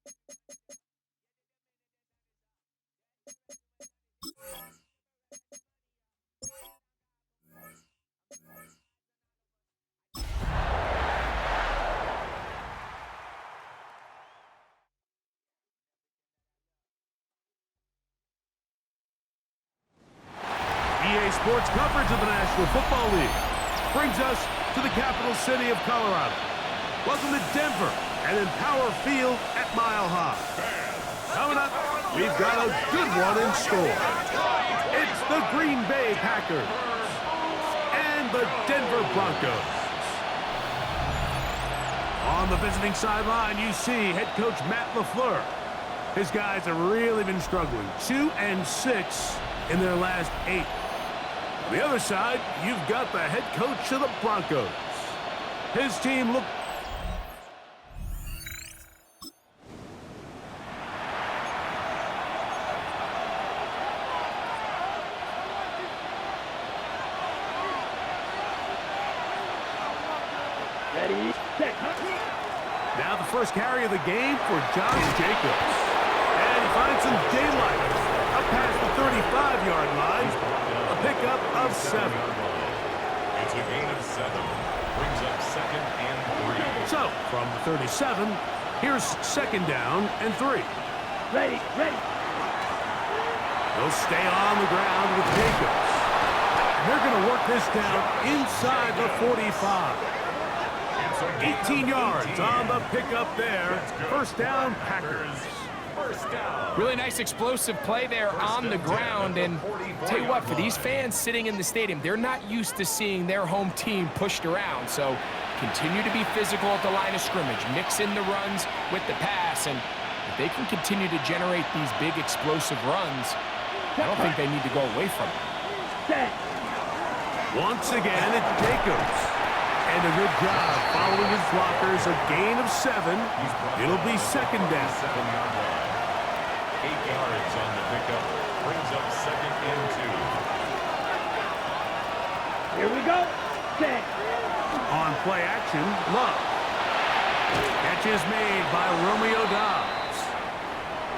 EA Sports coverage of the National Football League brings us to the capital city of Colorado. Welcome to Denver and Empower Field at Mile High. Coming up, we've got a good one in store. It's the Green Bay Packers and the Denver Broncos. On the visiting sideline, you see head coach Matt LaFleur. His guys have really been struggling. 2-6 in their last 8. On the other side, you've got the head coach of the Broncos. His team looked... Ready, set. Now the first carry of the game for Josh Jacobs. And he finds some daylight up past the 35-yard line. A pickup of 7. It's a gain of 7. Brings up 2nd and 3. So, from the 37, here's 2nd down and 3. Ready. They'll stay on the ground with Jacobs. And they're going to work this down inside the 45. 18 yards on the pickup there. First down, Packers. Really nice explosive play there on the ground. And tell you what, for these fans sitting in the stadium, they're not used to seeing their home team pushed around. So continue to be physical at the line of scrimmage. Mix in the runs with the pass. And if they can continue to generate these big explosive runs, I don't think they need to go away from it. Once again, it's Jacobs. And a good job following his blockers. A gain of 7. It'll be 2nd down. 7-yard line. 8 yards on the pickup. Brings up 2nd and 2. Here we go. Set. On play action, Love. Catch is made by Romeo Dobbs.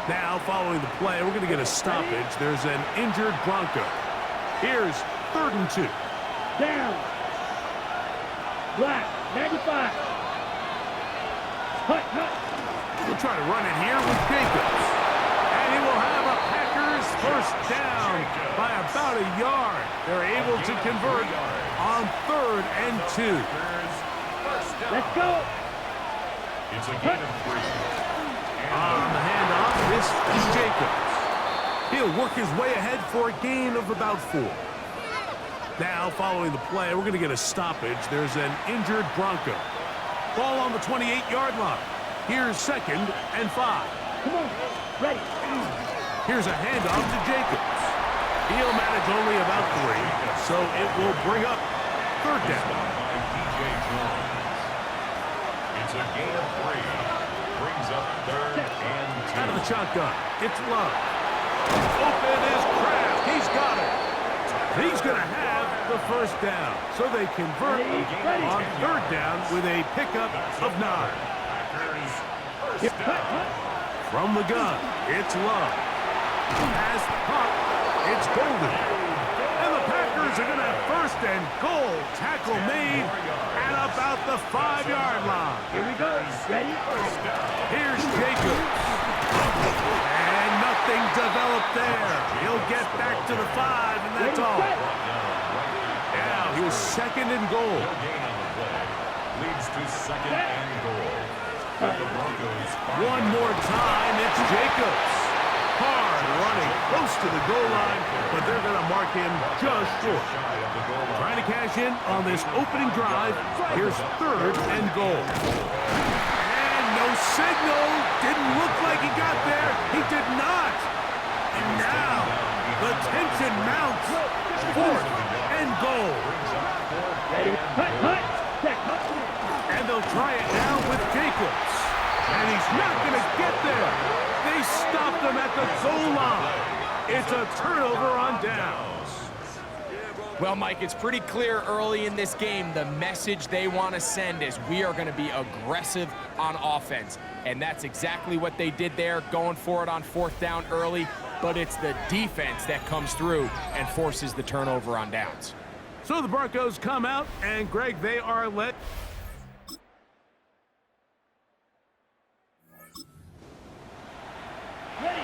Now, following the play, we're going to get a stoppage. There's an injured Bronco. Here's 3rd and 2. Down. Black. 95. Hut. We'll try to run it here with Jacobs. And he will have a Packers first down by about a yard. They're able to convert on 3rd and 2. Let's go. It's a gain of 3. On the handoff, this is Jacobs. He'll work his way ahead for a gain of about 4. Now, following the play, we're going to get a stoppage. There's an injured Bronco. Ball on the 28-yard line. Here's 2nd and 5. Come on. Ready. Here's a handoff to Jacobs. He'll manage only about 3, so it will bring up 3rd down. It's a gain of 3. Brings up 3rd and 2. Out of the shotgun, it's Love. Open is Kraft. He's got it. He's going to have the first down. So they convert on 3rd down with a pickup of 9. From the gun, it's Love. Pass pop, it's Golden. And the Packers are going to have 1st and goal. Tackle made at about the 5-yard line. Here we go. Ready. Here's Jacobs. And nothing developed there. He'll get back to the 5, and that's all. Now here's 2nd and goal. Leads to 2nd and goal. The Broncos. One more time, it's Jacobs. Hard running close to the goal line, but they're going to mark him just short. Trying to cash in on this opening drive. Here's 3rd and goal. And no signal. Didn't look like he got there. He did not. And now the tension mounts. 4th and goal. Ready. Hut. And they'll try it now with Jacobs. And he's not going to get there. They stopped him at the goal line. It's a turnover on downs. Well, Mike, it's pretty clear early in this game the message they want to send is we are going to be aggressive on offense. And that's exactly what they did there, going for it on 4th down early. But it's the defense that comes through and forces the turnover on downs. So the Broncos come out, and Greg, they are let. Ready.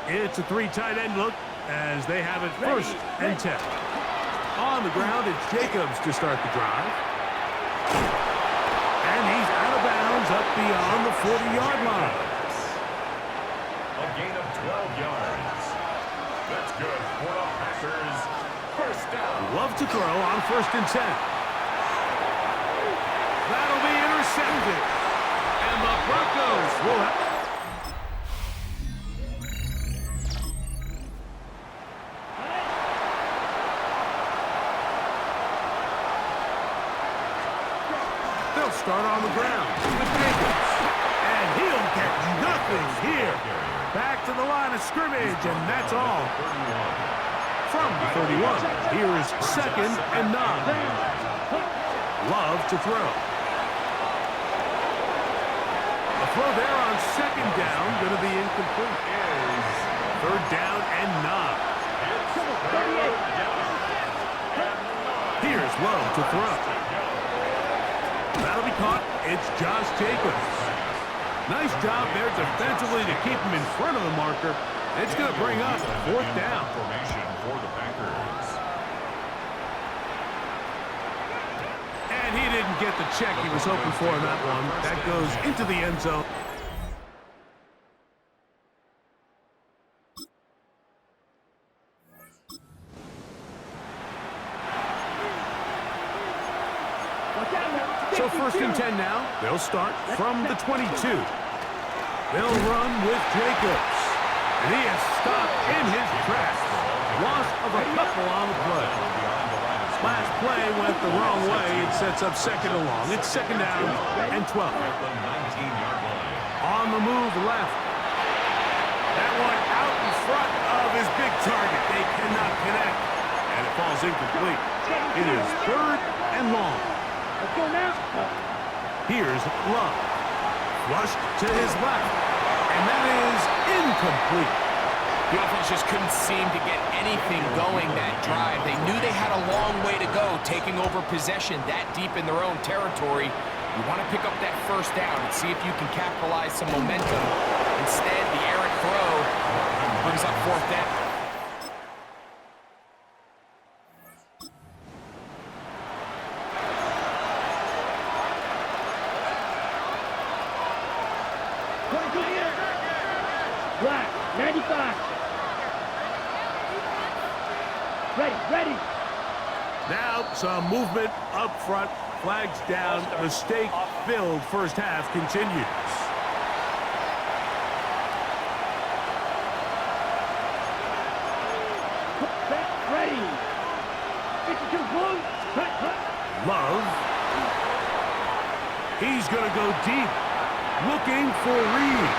It's a 3 tight end look as they have it 1st and 10. On the ground, it's Jacobs to start the drive. And he's out of bounds up beyond the 40-yard line. A gain of 12 yards. That's good for the Packers. 1st down. Love to throw on 1st and 10. That'll be intercepted. And the Broncos will have... They'll start on the ground with Jacobs. And he'll get nothing here. Back to the line of scrimmage, and that's all. From the 31, here's 2nd and 9. Love to throw. The throw there on 2nd down, going to be incomplete. Is 3rd down and 9. Here's Love to throw. That'll be caught. It's Josh Jacobs. Nice job there defensively to keep him in front of the marker. It's going to bring up 4th down. Formation for the Packers. And he didn't get the check he was hoping for in that one. That goes into the end zone. So 1st and 10 now. They'll start from the 22. They'll run with Jacobs. And he is stopped in his tracks. Loss of a couple on the play. Last play went the wrong way. It sets up 2nd and long. It's 2nd down and 12. On the move left. That one out in front of his big target. They cannot connect. And it falls incomplete. It is 3rd and long. Let's go now. Here's Love. Flushed to his left. And that is incomplete. The offense just couldn't seem to get anything going that drive. They knew they had a long way to go, taking over possession that deep in their own territory. You want to pick up that 1st down and see if you can capitalize some momentum. Instead, the errant throw brings up 4th down. Black, 95. Ready. Now some movement up front. Flags down. Mistake-filled 1st half continues. Ready. 52 blue. Love. He's going to go deep. Looking for Reed.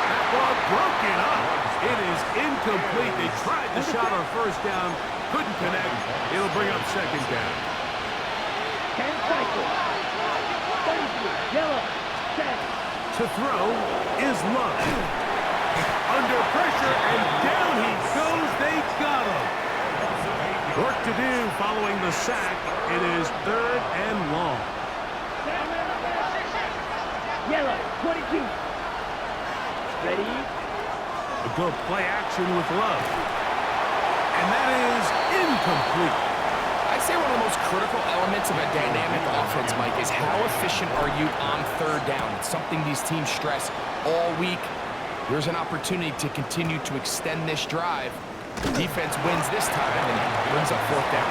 That ball broken up. It is incomplete. They tried the shot on 1st down. Couldn't connect. It'll bring up 2nd down. 10 cycles. Yellow. Set. To throw is Love. Under pressure, and down he goes. They got him. Work to do following the sack. It is 3rd and long. Yellow. 22. Ready. A good play action with Love. And that is incomplete. I'd say one of the most critical elements of a dynamic offense, Mike, is how efficient are you on 3rd down? It's something these teams stress all week. Here's an opportunity to continue to extend this drive. The defense wins this time and brings up 4th down.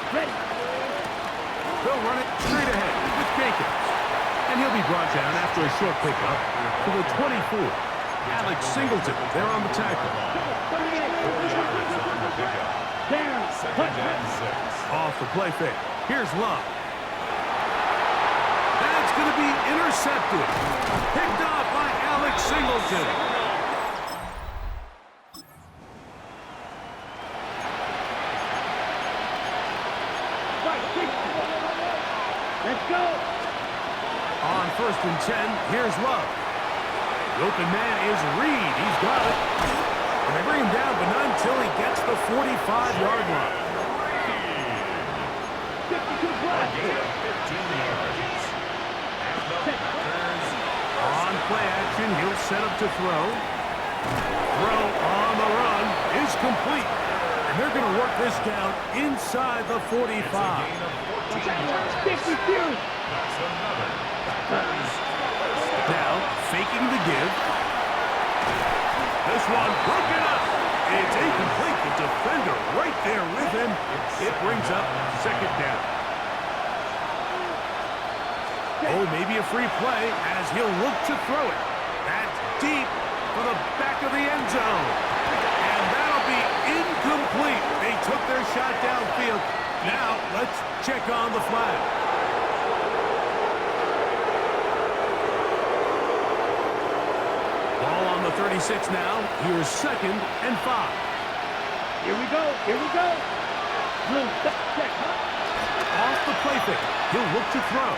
Ready. They'll run it straight ahead with Jacobs. And he'll be brought down after a short pickup to the 24. Alex Singleton, they're on the tackle. Down. 2nd and 6. Off the play fake. Here's Love. going to be intercepted. Picked off by Alex Singleton. Let's go. On 1st and 10, here's Love. The open man is Reed. He's got it. And they bring him down, but not until he gets the 45-yard line. 52 plus. 15 yards. On play action, he'll set up to throw. Throw on the run is complete. And they're going to work this down inside the 45. 52. Now, faking the give. This one broken up. It's incomplete. The defender right there with him. It brings up 2nd down. Oh, maybe a free play as he'll look to throw it. That's deep for the back of the end zone. And that'll be incomplete. They took their shot downfield. Now, let's check on the flag. Ball on the 36 now. Here's 2nd and 5. Here we go. Here we go. Blue, check. Off the play fake. He'll look to throw.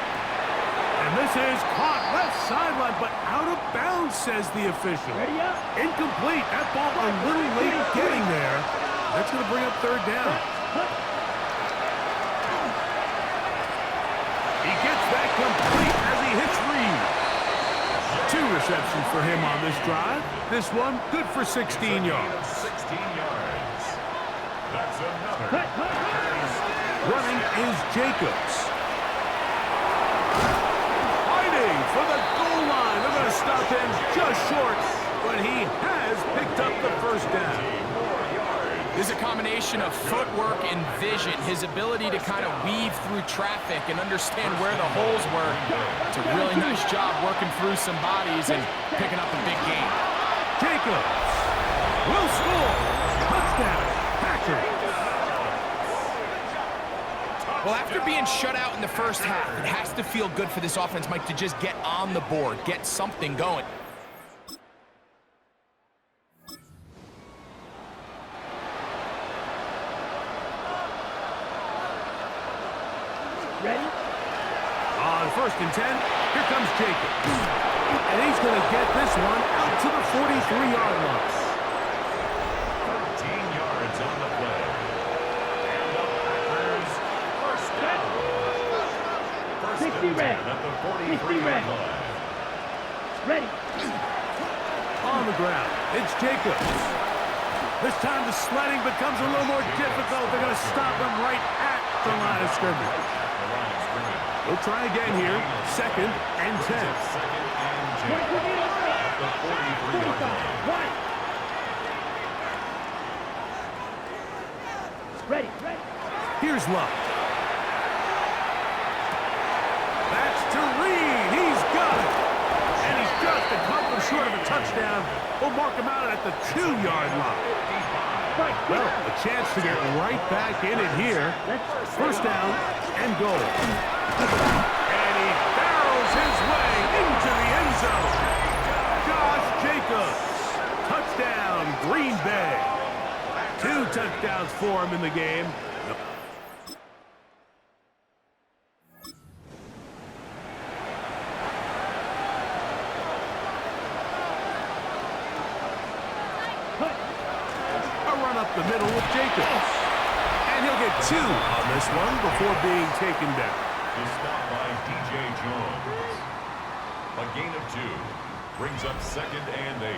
And this is caught left sideline, but out of bounds, says the official. Ready up. Incomplete. That ball a little late getting there. That's going to bring up 3rd down. He gets that complete as he hits Reed. 2 receptions for him on this drive. This one good for 16 yards. 16 yards. That's another. Running is Jacobs. Fighting for the goal line. They're going to stop him just short, but he has picked up the 1st down. This is a combination of footwork and vision. His ability to kind of weave through traffic and understand where the holes were. It's a really nice job working through some bodies and picking up a big gain. Jacobs will score. Touchdown, Packers. Well, after being shut out in the first half, it has to feel good for this offense, Mike, to just get on the board, get something going. Ready? On 1st and 10, here comes Jacobs. And he's going to get this one out to the 43-yard line. 13 yards on the play. And the Packers first down. First 60 and 10 red. at the 60 43-yard red. line. Ready. On the ground, it's Jacobs. This time the sledding becomes a little more difficult. They're going to stop him right at the line of scrimmage. We'll try again here. 2nd and 10. 2nd and 10 at the 43-yard line. Ready. Here's Love. That's to Reed. He's got it. And he's just a couple short of a touchdown. We'll mark him out at the 2-yard line. Well, a chance to get right back in it here. 1st down and goal. And he barrels his way into the end zone. Josh Jacobs. Touchdown, Green Bay. 2 touchdowns for him in the game. A run up the middle with Jacobs. And he'll get 2 on this one before being taken down. Is stopped by J.J. Jones. A gain of 2 brings up 2nd and 8.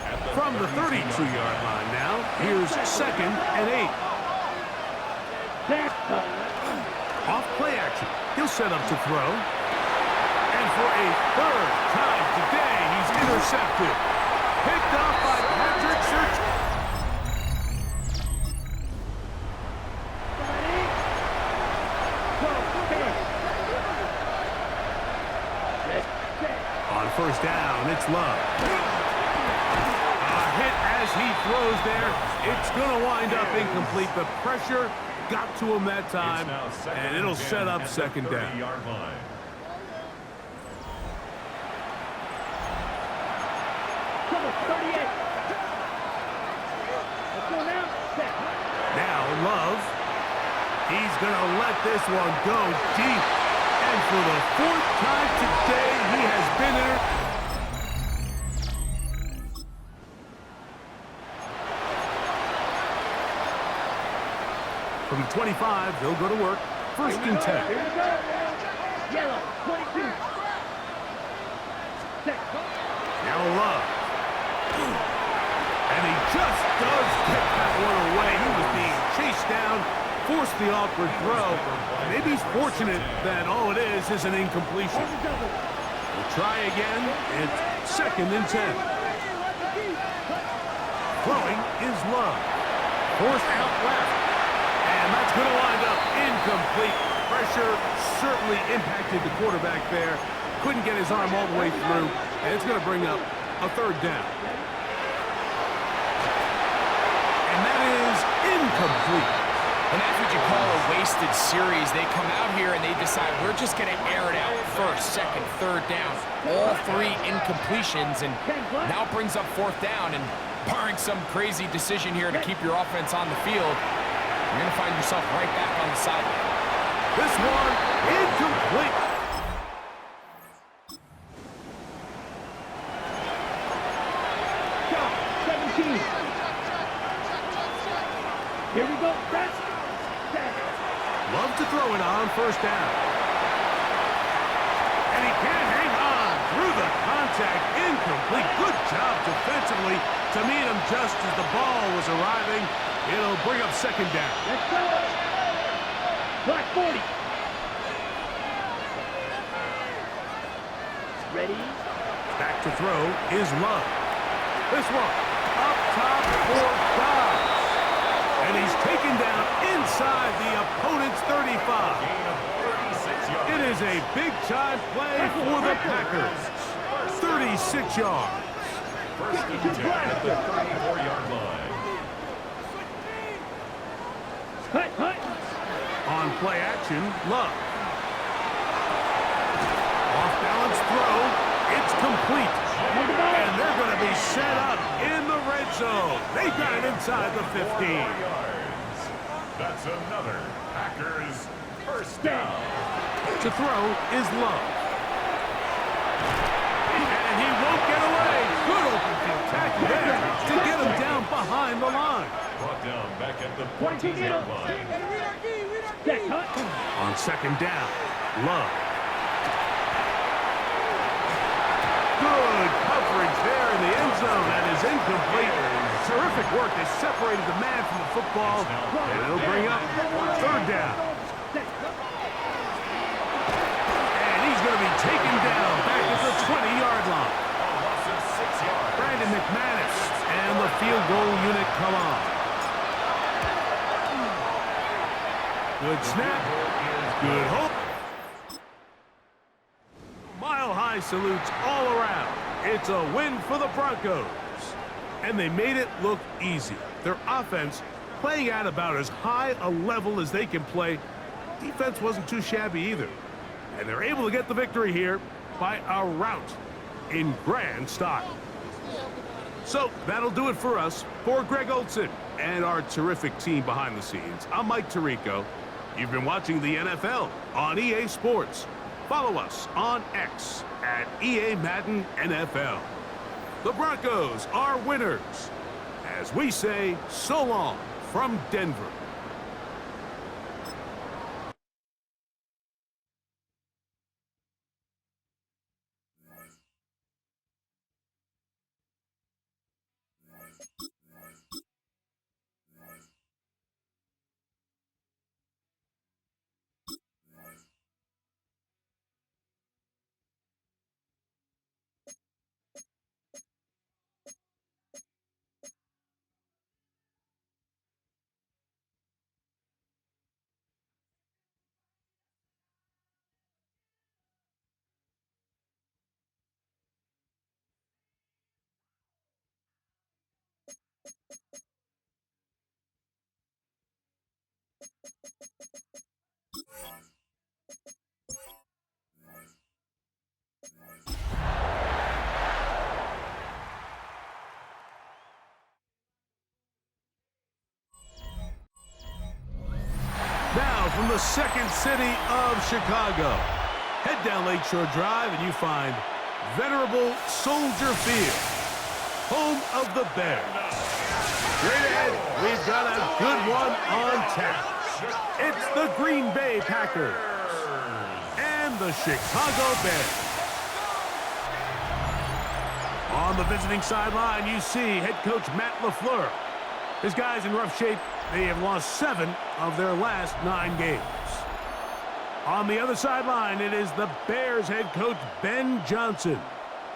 At the From the 32-yard line now, here's 2nd and 8. Off play action. He'll set up to throw. And for a 3rd time today, he's intercepted. Picked off by Patrick Surtain. On 1st down, it's Love. A hit as he throws there. It's going to wind up incomplete. The pressure got to him that time, and it'll set up 2nd down. 38. Let's go now. Set. Now Love. He's going to let this one go deep. And for the 4th time today, he has been there. From the 25, they'll go to work. First and 10. Here we go. Yellow, 22. Set. Now Love. And he just does get that one away. He was being chased down, forced the awkward throw. Maybe he's fortunate that all it is an incompletion. We'll try again. It's 2nd and 10. Throwing is Love. Forced out left. And that's going to wind up incomplete. Pressure certainly impacted the quarterback there. Couldn't get his arm all the way through. And it's going to bring up a 3rd down. And that is incomplete. And that's what you call a wasted series. They come out here and they decide we're just going to air it out. 1st, 2nd, 3rd down. All 3 incompletions, and now it brings up 4th down. And barring some crazy decision here to keep your offense on the field, you're going to find yourself right back on the sideline. This one incomplete. Shot, 17. Here we go. Set. Love to throw it on 1st down. And he can't hang on through the contact. Incomplete. Good job defensively to meet him just as the ball was arriving. It'll bring up 2nd down. Let's go. Black 40. Ready? Back to throw is Love. This one up top for Dobbs. And he's taken down inside the opponent's 35. It is a big-time play for the Packers. 36 yards. First and 10 at the 34-yard line. Hut. On play action, Love. Off-balance throw. It's complete. And they're going to be set up in the red zone. They got it inside the 15. Yards. That's another Packers 1st down. To throw is Love. And he won't get away. Good open field tackle there to get him down behind the line. Brought down back at the 14-yard line. Set. Hut. On 2nd down, Love. Good coverage there in the end zone. That is incomplete. Terrific work. They separated the man from the football. And it'll bring up 3rd down. And he's going to be taken down back at the 20-yard line. Loss of 6 yards. Brandon McManus and the field goal unit come on. Good snap. Good hope. Mile-high salutes all around. It's a win for the Broncos. And they made it look easy. Their offense playing at about as high a level as they can play. Defense wasn't too shabby either. And they're able to get the victory here by a rout in grand style. So that'll do it for us. For Greg Olson and our terrific team behind the scenes, I'm Mike Tirico. You've been watching the NFL on EA Sports. Follow us on X at EA Madden NFL. The Broncos are winners. As we say, so long from Denver. Now from the second city of Chicago, head down Lakeshore Drive and you find venerable Soldier Field, home of the Bears. Straight ahead, we've got a good one on tap. It's the Green Bay Packers and the Chicago Bears. On the visiting sideline, you see head coach Matt LaFleur. His guys in rough shape. They have lost 7 of their last 9 games. On the other sideline, it is the Bears head coach Ben Johnson.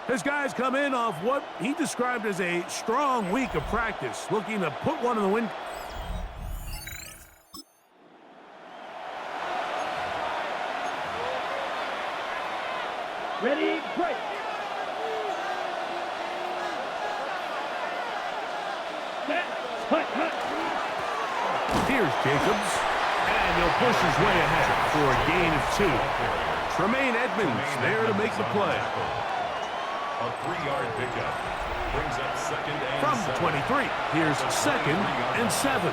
His guys come in off what he described as a strong week of practice, looking to put one in the wind. Ready, break. Here's Jacobs, and he'll push his way ahead for a gain of 2. Tremaine Edmonds there to make the play. A 3-yard pickup brings up second and From the 23, here's second and 7.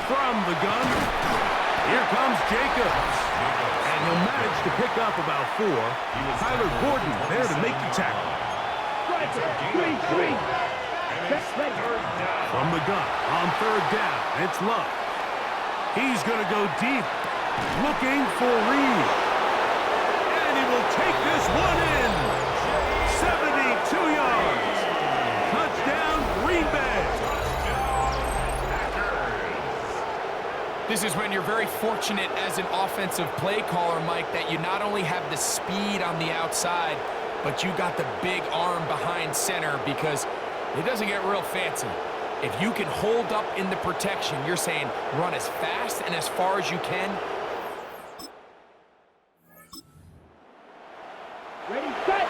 From the gun, here comes Jacobs. And he'll manage to pick up about 4. Tyler Gordon there to make the tackle. 3-3. From the gun, on 3rd down, it's Love. He's going to go deep, looking for Reed. And he will take this one in. 72 yards. Touchdown, Green Bay. This is when you're very fortunate as an offensive play caller, Mike, that you not only have the speed on the outside, but you got the big arm behind center, because it doesn't get real fancy. If you can hold up in the protection, you're saying run as fast and as far as you can. Ready, set.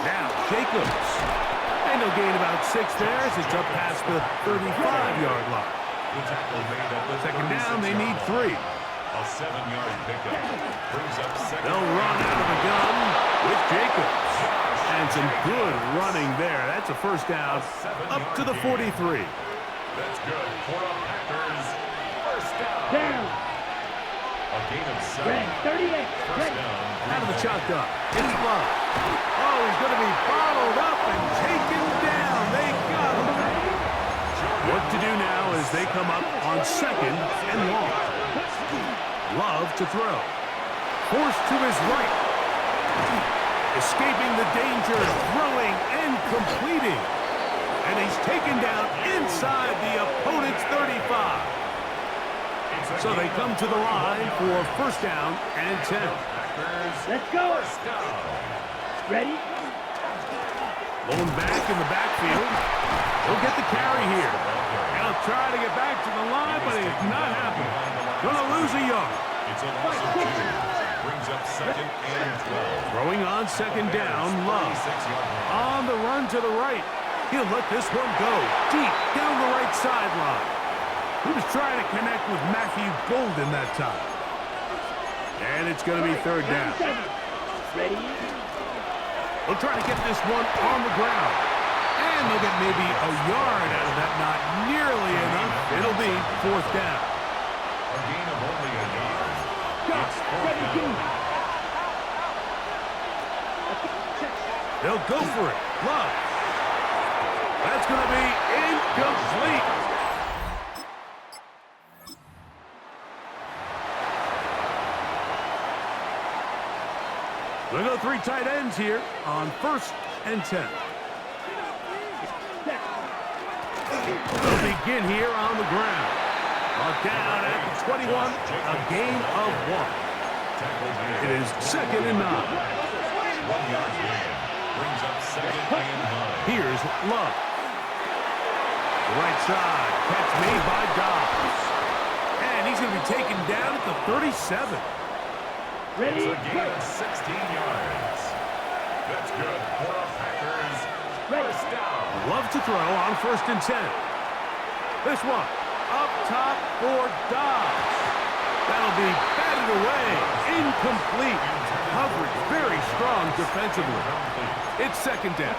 Now, Jacobs. And he'll gain about 6 there as it's up past the 35-yard line. The tackle made at the Second down, they need 3. A 7-yard pickup brings up second. They'll run out of the gun with Jacobs. And some good running there. That's a first down up to the 43. That's good for the Packers. First down. Down. A gain of 7. Red, 38. First down. Out of the shotgun. It's Love. Oh, he's going to be bottled up and taken down. They got him. What to do now is they come up on 2nd and long. Love to throw. Forced to his right. Escaping the danger, throwing and completing. And he's taken down inside the opponent's 35. So they come to the line for first down and 10. Let's go. Ready? Lone back in the backfield. He'll get the carry here. He'll try to get back to the line, but it's not happening. Gonna lose a yard. It's a loss of 2. Brings up second and 12. Throwing on 2nd down, Love. 6-yard line. On the run to the right. He'll let this one go deep down the right sideline. He was trying to connect with Matthew Golden that time. And it's going to be 3rd down. Ready? They'll try to get this one on the ground. And they'll get maybe a yard out of that. Not nearly enough. It'll be 4th down. A gain of only a yard. It's 4th down. They'll go for it. Love. That's going to be incomplete. We'll go 3 tight ends here on 1st and 10. They'll begin here on the ground. Brought down at the 21, a gain of 1. It is 2nd and 9. 1-yard gain. Brings up second and 9. Here's Love. The right side, catch made by Dobbs. And he's going to be taken down at the 37. Ready? It's a gain of 16 yards. That's good for the Packers. First down. Love to throw on 1st and 10. This one, up top for Dobbs. That'll be batted away, incomplete. coverage very strong defensively. It's second down.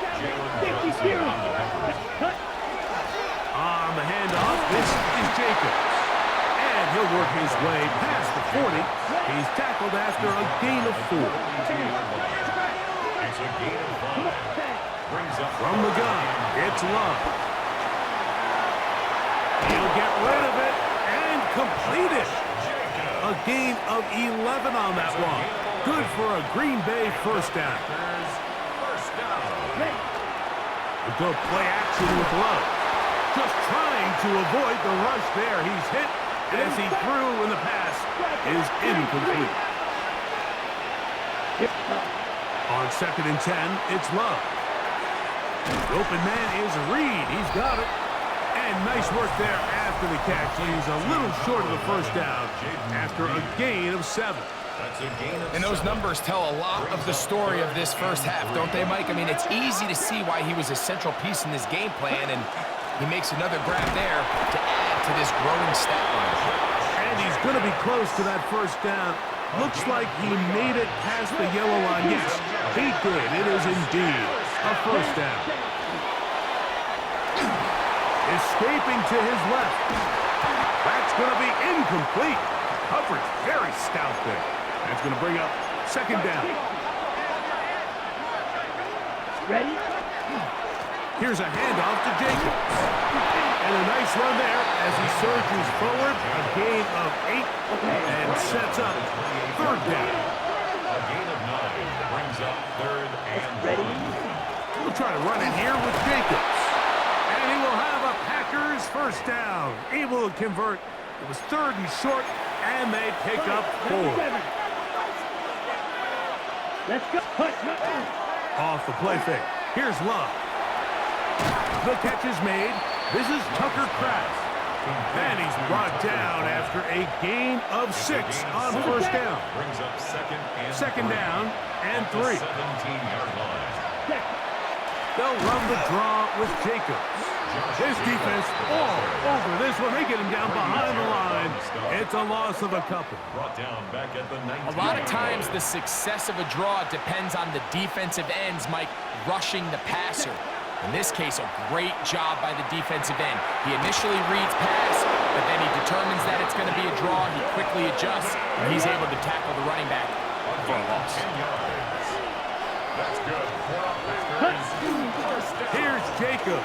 52. Cut. On the handoff, this is Jacobs. And he'll work his way past the 40. He's tackled after a gain of 4. It's a gain of 5. Brings up From the gun, it's Love. He'll get rid of it and complete it. A gain of 11 on that one. Good for a Green Bay first down. first down. A good play action with Love. Just trying to avoid the rush there. He's hit as he threw and the pass is incomplete. On second and 10, it's Love. The open man is Reed. He's got it. And nice work there after the catch. He's a little short of the first down after a gain of 7. That's a gain of And those 7. numbers tell a lot of the story of this first half, don't they, Mike? I mean, it's easy to see why he was a central piece in this game plan, and he makes another grab there to add to this growing stat line. And he's going to be close to that first down. Looks like he made it past the yellow line. Yes, he did. It is indeed a first down. Escaping to his left. That's going to be incomplete. Coverage very stout there. That's going to bring up second down. Ready? Here's a handoff to Jacobs. And a nice run there as he surges forward. A gain of 8 and sets up third down. A gain of 9 brings up third and Ready? We'll try to run it here with Jacobs. And he will have a Packers first down. Able to convert. It was third and short, and they pick up 4. Let's go. Off the play fake. Here's Love. The catch is made. This is Tucker Kraft. And he's brought down after a gain of 6 on first down. brings up Second down and 3. 17-yard line. They'll run the draw with Jacobs. This defense all over this one. They get him down behind the line. It's a loss of a couple. Brought down back at the 19. A lot of times the success of a draw depends on the defensive ends, Mike, rushing the passer. In this case, a great job by the defensive end. He initially reads pass, but then he determines that it's going to be a draw. He quickly adjusts, and he's able to tackle the running back for a loss. 10 yards. That's good. Packers. First down. Here's Jacobs.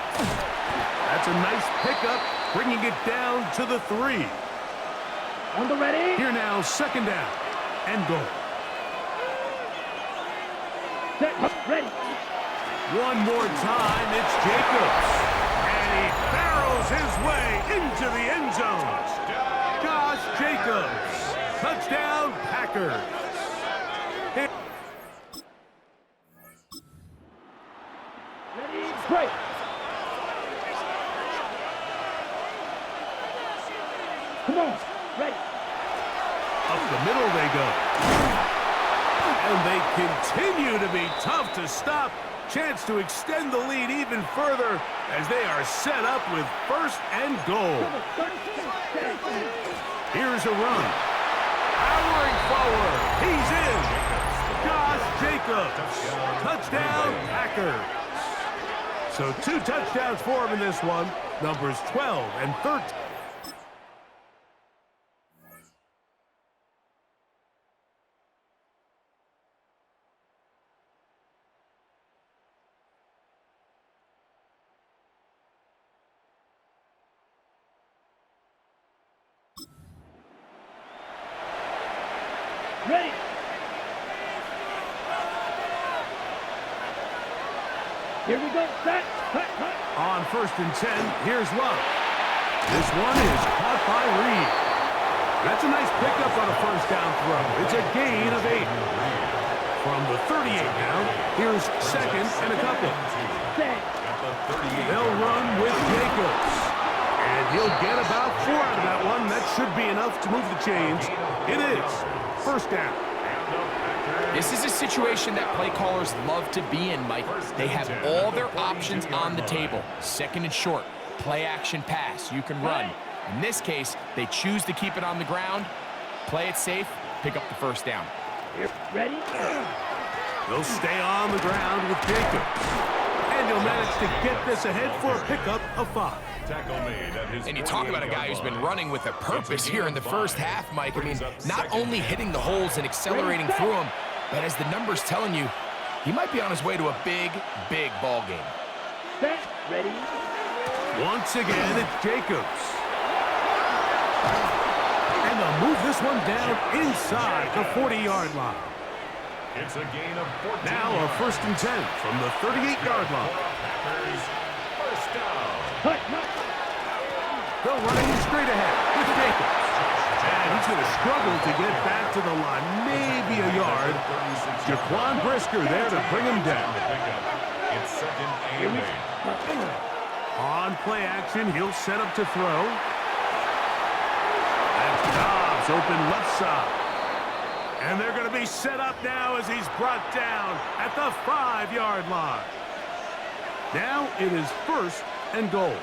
That's a nice pickup, bringing it down to the 3. On the ready? Here now, second down and goal. Set. Ready? One more time, it's Jacobs. And he barrels his way into the end zone. Josh Jacobs. Touchdown, Packers. Ready? Great. Come on. Ready. Up the middle they go. And they continue to be tough to stop. Chance to extend the lead even further as they are set up with first and goal. Here's a run. Powering forward. He's in. Josh Jacobs. Touchdown, Packers. So 2 touchdowns for him in this one. Numbers 12 and 13. Ready. Here we go. Set. Cut. On first and 10, here's Love. This one is caught by Reed. That's a nice pickup on a first down throw. It's a gain of 8. From the 38 now, here's second and a couple. Set. They'll run with Jacobs. And he'll get about 4 out of that one. That should be enough to move the chains. It is. First down. This is a situation that play callers love to be in, Mike. They have all their options on the table. Second and short, play action pass, you can run. In this case, they choose to keep it on the ground, play it safe, pick up the first down. Here, ready? They'll stay on the ground with Jacobs. And he'll manage to get this ahead for a pickup of 5. Tackle made at his And you talk about a guy who's been running with a purpose here in the first half, Mike. I mean, not only hitting the holes and accelerating through them, but as the numbers telling you, he might be on his way to a big, big ball game. Set, ready? Once again, it's Jacobs. And they'll move this one down inside the 40-yard line. It's a gain of 14. Now a 1st and 10 from the 38-yard line. First down. Cut, cut. They're running straight ahead with Jacobs. And he's going to struggle to get back to the line, maybe a yard. Jaquan Brisker there to bring him down. It's 2nd and 8. On play action, he'll set up to throw. That's Dobbs open left side. And they're going to be set up now as he's brought down at the 5-yard line. Now it is 1st and goal.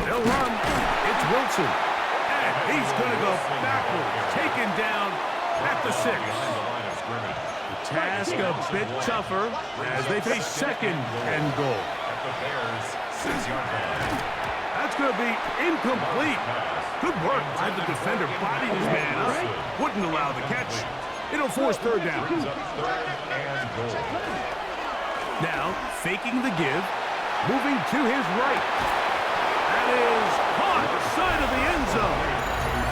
They'll run. It's Wilson. And he's going to go backwards, taken down at the 6. The task a bit tougher as they face 2nd and goal. At the Bears' 6-yard line. That's going to be incomplete. Good work by the defender, bodied his man up. Wouldn't allow the catch. It'll force 3rd down. Brings up 3rd and goal. Now, faking the give, moving to his right. That is caught side of the end zone.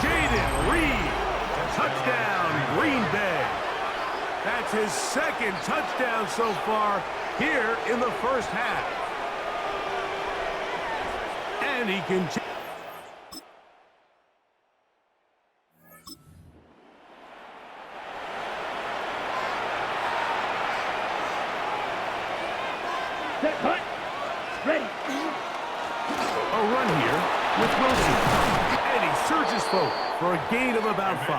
Jaden Reed, touchdown, Green Bay. That's his 2nd touchdown so far here in the first half. And he can... Cut. Ready. A run here with Wilson. And he surges forward for a gain of about 5.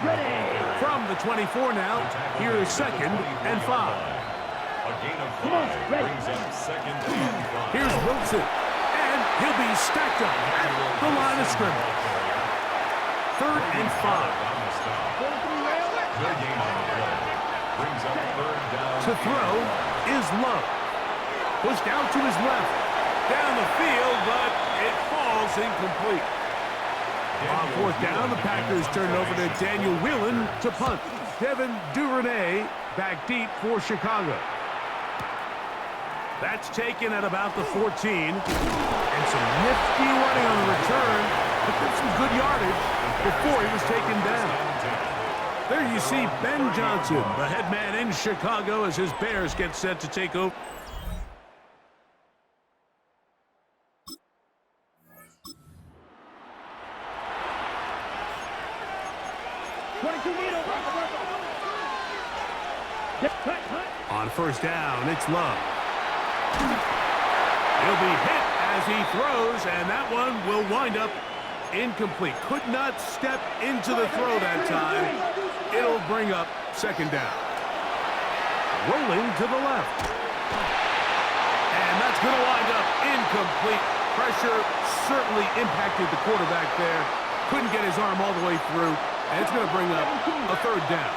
Ready. From the 24 now, here is 2nd and 5. A gain of 5 ready. brings up 2nd and 5. Here's Wilson. And he'll be stacked up at the line of scrimmage. 3rd and 5. Good game on the play. Brings up 3rd down. To throw is Love. Pushed out to his left. Down the field, but it falls incomplete. On 4th down, the Packers turn it over to Daniel Whelan to punt. Devin Duvernay back deep for Chicago. That's taken at about the 14. And some nifty running on the return, but then some good yardage before he was taken down. There you see Ben Johnson, the head man in Chicago, as his Bears get set to take over. On 1st down, it's Love. He'll be hit as he throws, and that one will wind up incomplete. Could not step into the throw that time. It'll bring up 2nd down. Rolling to the left. And that's going to wind up incomplete. Pressure certainly impacted the quarterback there. Couldn't get his arm all the way through, and it's going to bring up a 3rd down.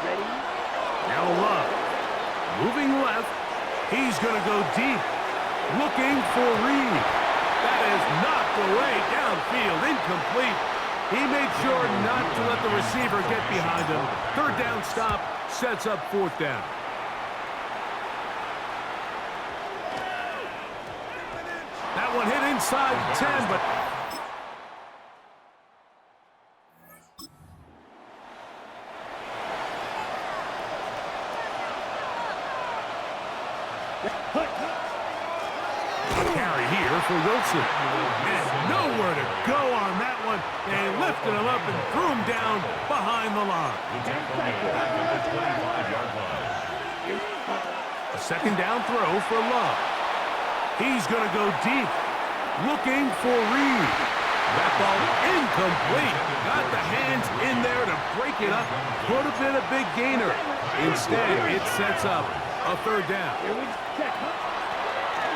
Ready. Now Love, moving left, he's going to go deep, looking for Reed. That is knocked away downfield, incomplete. He made sure not to let the receiver get behind him. 3rd down stop sets up 4th down. That one hit inside the 10, but... carry here for Wilson. And nowhere to go on that one. They lifted him up and threw him down behind the line. A 2nd down throw for Love. He's going to go deep, looking for Reed. That ball incomplete. Got the hands in there to break it up. Could have been a big gainer. Instead, it sets up a 3rd down.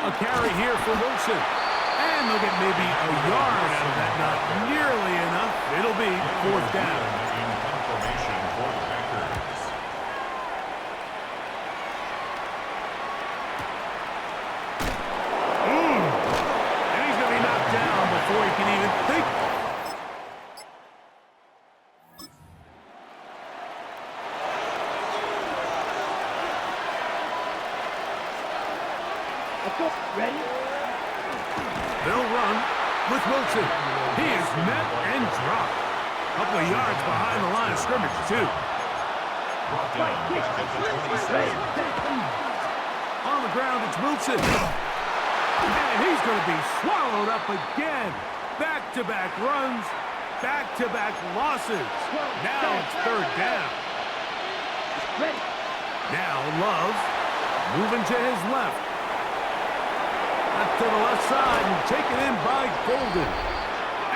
A carry here for Wilson. And they'll get maybe a yard out of that. Not nearly enough. It'll be need fourth down. In confirmation for the Packers. And he's going to be knocked down before he can even think. Ready? They'll run with Wilson. He is met and dropped. Couple of yards behind the line of scrimmage, too. Brought down back at the 27. On the ground, it's Wilson. And he's going to be swallowed up again. Back-to-back runs, back-to-back losses. Now it's third down. Ready? Now Love moving to his left. Up to the left side and taken in by Golden.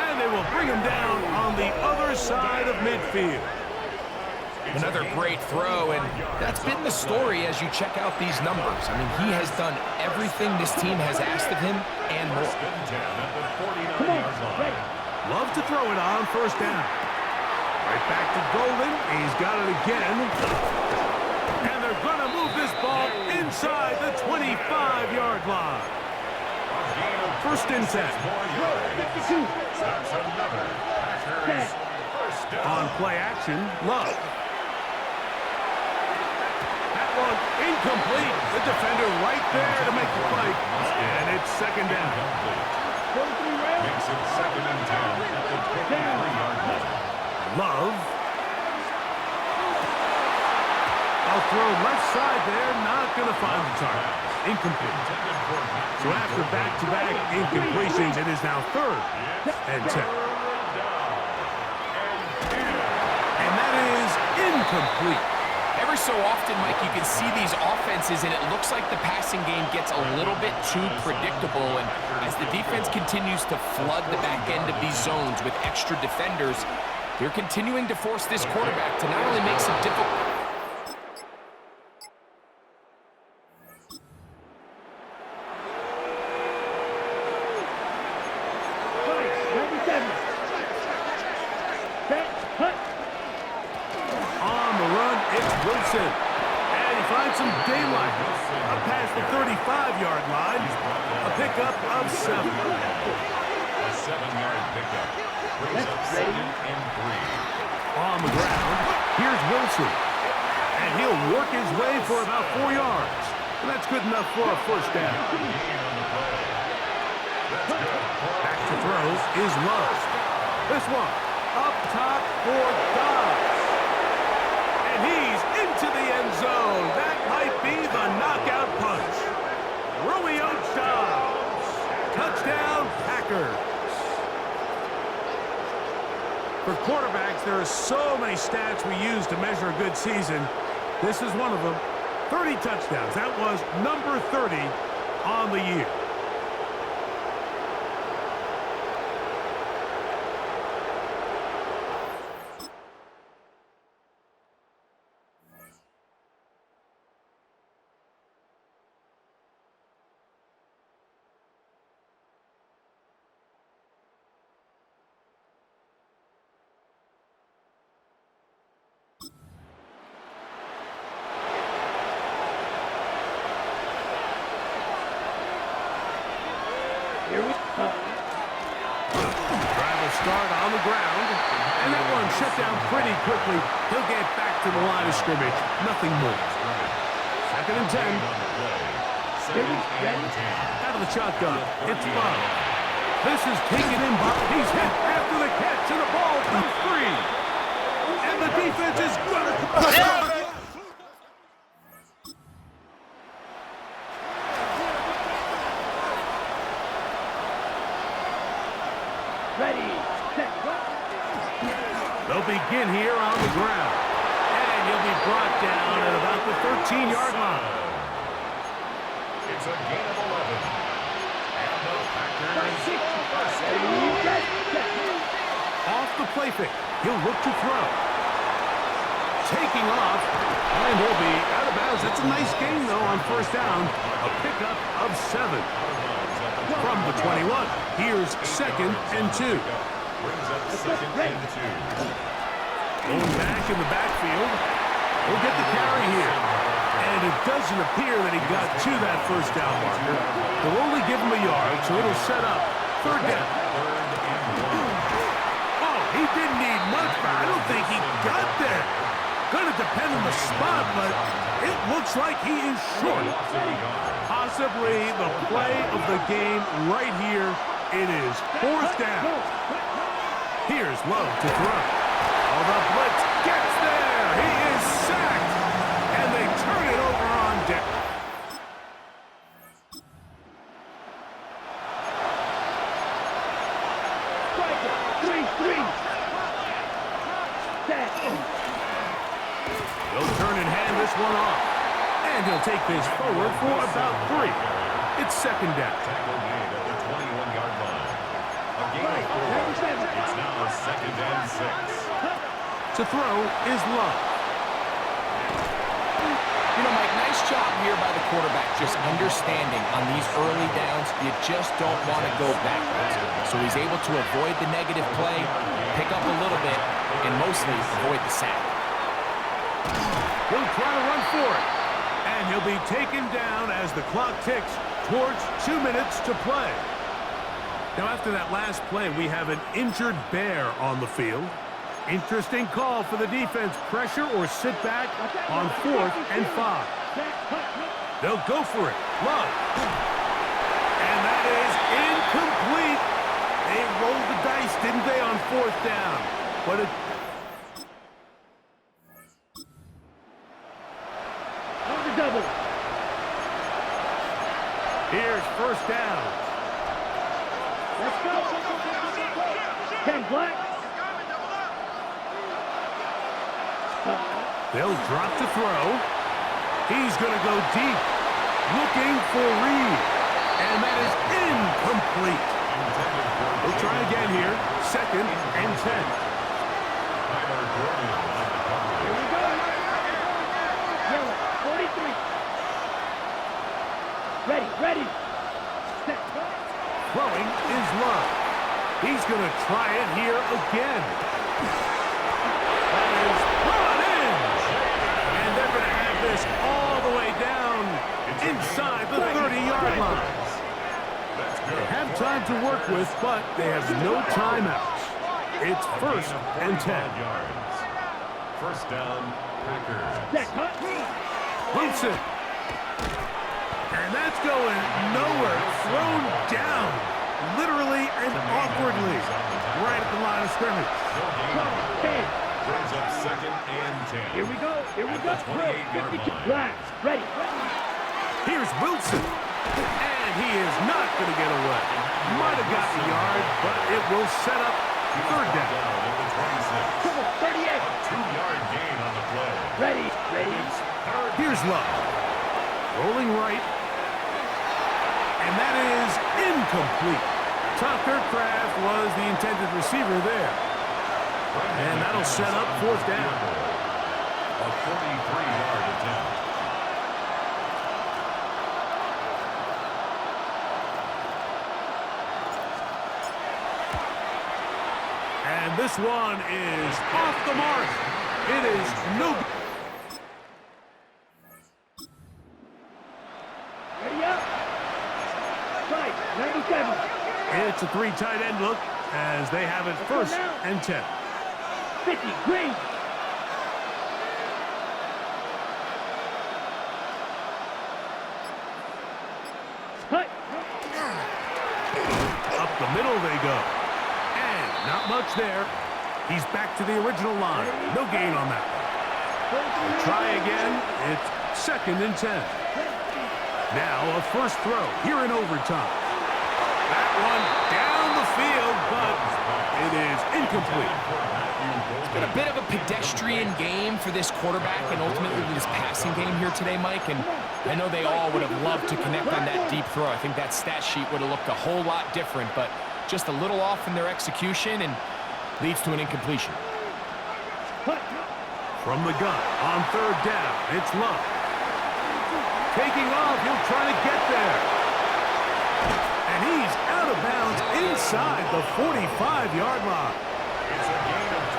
And they will bring him down on the other side of midfield. Another great throw, and that's been the story as you check out these numbers. I mean, he has done everything this team has asked of him and more. Come on, ready? Love to throw it on first down. Right back to Golden. He's got it again. And they're going to move this ball inside the 25-yard line. First and 10. 52. That's another Packers first down. On play action, Love. That one incomplete. The defender right there to make the play. And it's second down. 43 rounds. Makes it second and 10 at the 23-yard line. Love. I'll throw left side there. Not going to find the target. Incomplete. So after back-to-back incompletions, it is now third and 10. And that is incomplete. Every so often, Mike, you can see these offenses, and it looks like the passing game gets a little bit too predictable. And as the defense continues to flood the back end of these zones with extra defenders, they're continuing to force this quarterback to not only make some difficult... Wilson. And he finds some daylight up past the 35-yard line. A pickup of 7. A 7-yard pickup. Brings up 2nd and 3. On the ground, here's Wilson. And he'll work his way for about 4 yards. And that's good enough for a first down. Back to throw is Love. This one up top for Dobbs. And he's into the end zone. That might be the knockout punch. Romeo Dobbs. Touchdown, Packers. For quarterbacks, there are so many stats we use to measure a good season. This is one of them. 30 touchdowns. That was number 30 on the year. Here we go. Drive will start on the ground. And that one shut down pretty quickly. He'll get back to the line of scrimmage. Nothing more. 2nd and 10. Out of the shotgun. It's Bob. This is taken in by... He's hit after the catch, and the ball is free. And the defense is going to... Ready, set, go. They'll begin here on the ground. And he'll be brought down at about the 13-yard line. It's a gain of 11. And the Packers Off the play fake. He'll look to throw. Taking off. And he'll be out of bounds. That's a nice gain, though, on first down. A pickup of 7. From the 21, here's 2nd and 2. Brings up second and 2. Going back in the backfield. He'll get the carry here. And it doesn't appear that he got to that first down marker. They'll only give him a yard, so it'll set up third down. Oh, he didn't need much, but I don't think he got there. Going to depend on the spot, but it looks like he is short. Possibly the play of the game right here. It is fourth down. Here's Lowe to throw. Oh, the blitz gets there. He is sacked. And they turn it over on down. He'll turn and hand this one off. And he'll take this forward for about 3. It's second down. Tackle made at the 21-yard line. A gain of 4. It's now second and 6. To throw is Love. You know, Mike, nice job here by the quarterback, just understanding on these early downs, you just don't want to go backwards. So he's able to avoid the negative play, pick up a little bit, and mostly avoid the sack. He'll try to run for it. And he'll be taken down as the clock ticks towards 2 minutes to play. Now, after that last play, we have an injured Bear on the field. Interesting call for the defense. Pressure or sit back on 4th and 5. They'll go for it. Love. And that is incomplete. They rolled the dice, didn't they, on 4th down? But it... Double. Here's first down. Let's go. 10 black. They'll drop to throw. He's going to go deep. Looking for Reed. And that is incomplete. We'll try again here. Second and 10. Here we go. Yellow, 43. Ready. Set. Throwing is Love. He's going to try it here again. That is brought in. And they're going to have this all the way down inside the 30-yard line. They have time to work with, but they have no timeouts. It's first and 10. First down, Packers. Wilson. And that's going nowhere. Thrown down, literally and awkwardly, right at the line of scrimmage. Brings up second and 10. Here we go. At the 28-yard line. Blacks, ready. Here's Wilson. And he is not going to get away. Might have got the yard, but it will set up third down. At the 26. 38. 2-yard gain on the play. Ready. Here's Love. Rolling right. And that is incomplete. Tucker Kraft was the intended receiver there. And that'll set up fourth down. A 43-yard attempt. And this one is off the mark. It is no... Ready up. Right, 97. It's a 3 tight end look as they have it first and 10. 50, green. Cut. Up the middle they go. And not much there. He's back to the original line. No gain on that one. Try again. It's second and 10. Now a first throw here in overtime. That one down the field, but it is incomplete. It's been a bit of a pedestrian game for this quarterback and ultimately this passing game here today, Mike. And I know they all would have loved to connect on that deep throw. I think that stat sheet would have looked a whole lot different, but just a little off in their execution and leads to an incompletion. From the gun on third down, it's Love. Taking off, he'll try to get there. And he's out of bounds inside the 45-yard line.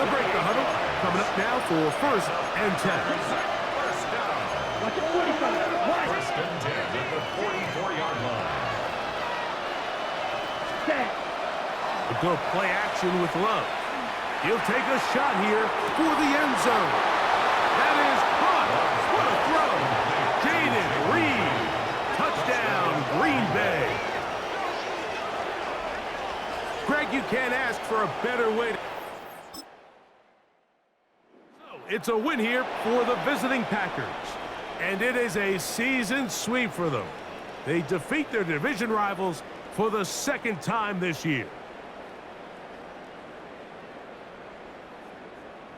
They'll break the huddle. Coming up now for 1st and 10. Watch it, 45. Watch. 1st and 10 at the 44-yard line. Set. A good play action with Love. He'll take a shot here for the end zone. That is caught. What a throw. Jaden Reed. Touchdown, Green Bay. Greg, you can't ask for a better way to... It's a win here for the visiting Packers. And it is a season sweep for them. They defeat their division rivals for the 2nd time this year.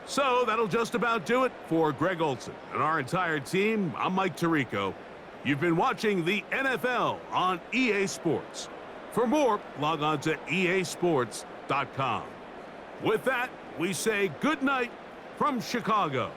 So that'll just about do it for Greg Olson and our entire team. I'm Mike Tirico. You've been watching the NFL on EA Sports. For more, log on to easports.com. With that, we say good night from Chicago.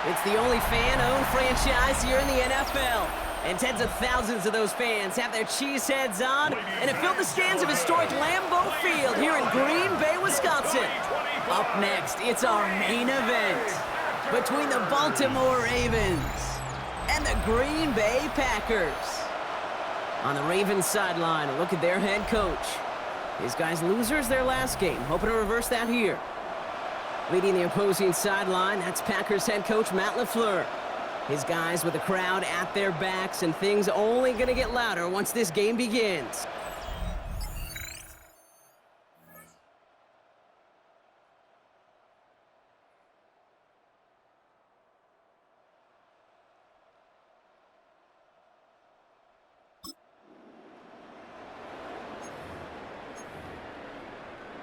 It's the only fan-owned franchise here in the NFL. And tens of thousands of those fans have their cheese heads on and have filled the stands of historic Lambeau Field here in Green Bay, Wisconsin. Up next, it's our main event between the Baltimore Ravens and the Green Bay Packers. On the Ravens sideline, a look at their head coach. His guys losers their last game, hoping to reverse that here. Leading the opposing sideline, that's Packers head coach Matt LaFleur. His guys with the crowd at their backs, and things only going to get louder once this game begins.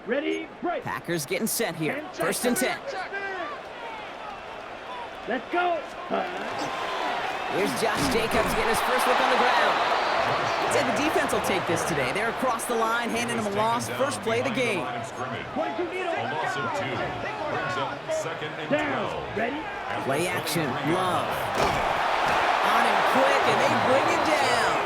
Ready, break. Packers getting set here. 1st and 10. Let's go. Here's Josh Jacobs getting his first look on the ground. I'd say the defense will take this today. They're across the line, handing him a loss. First play of the game. A loss of 2. Brings up 2nd and 12. Down. Ready? Play action. Love. On him quick, and they bring it down.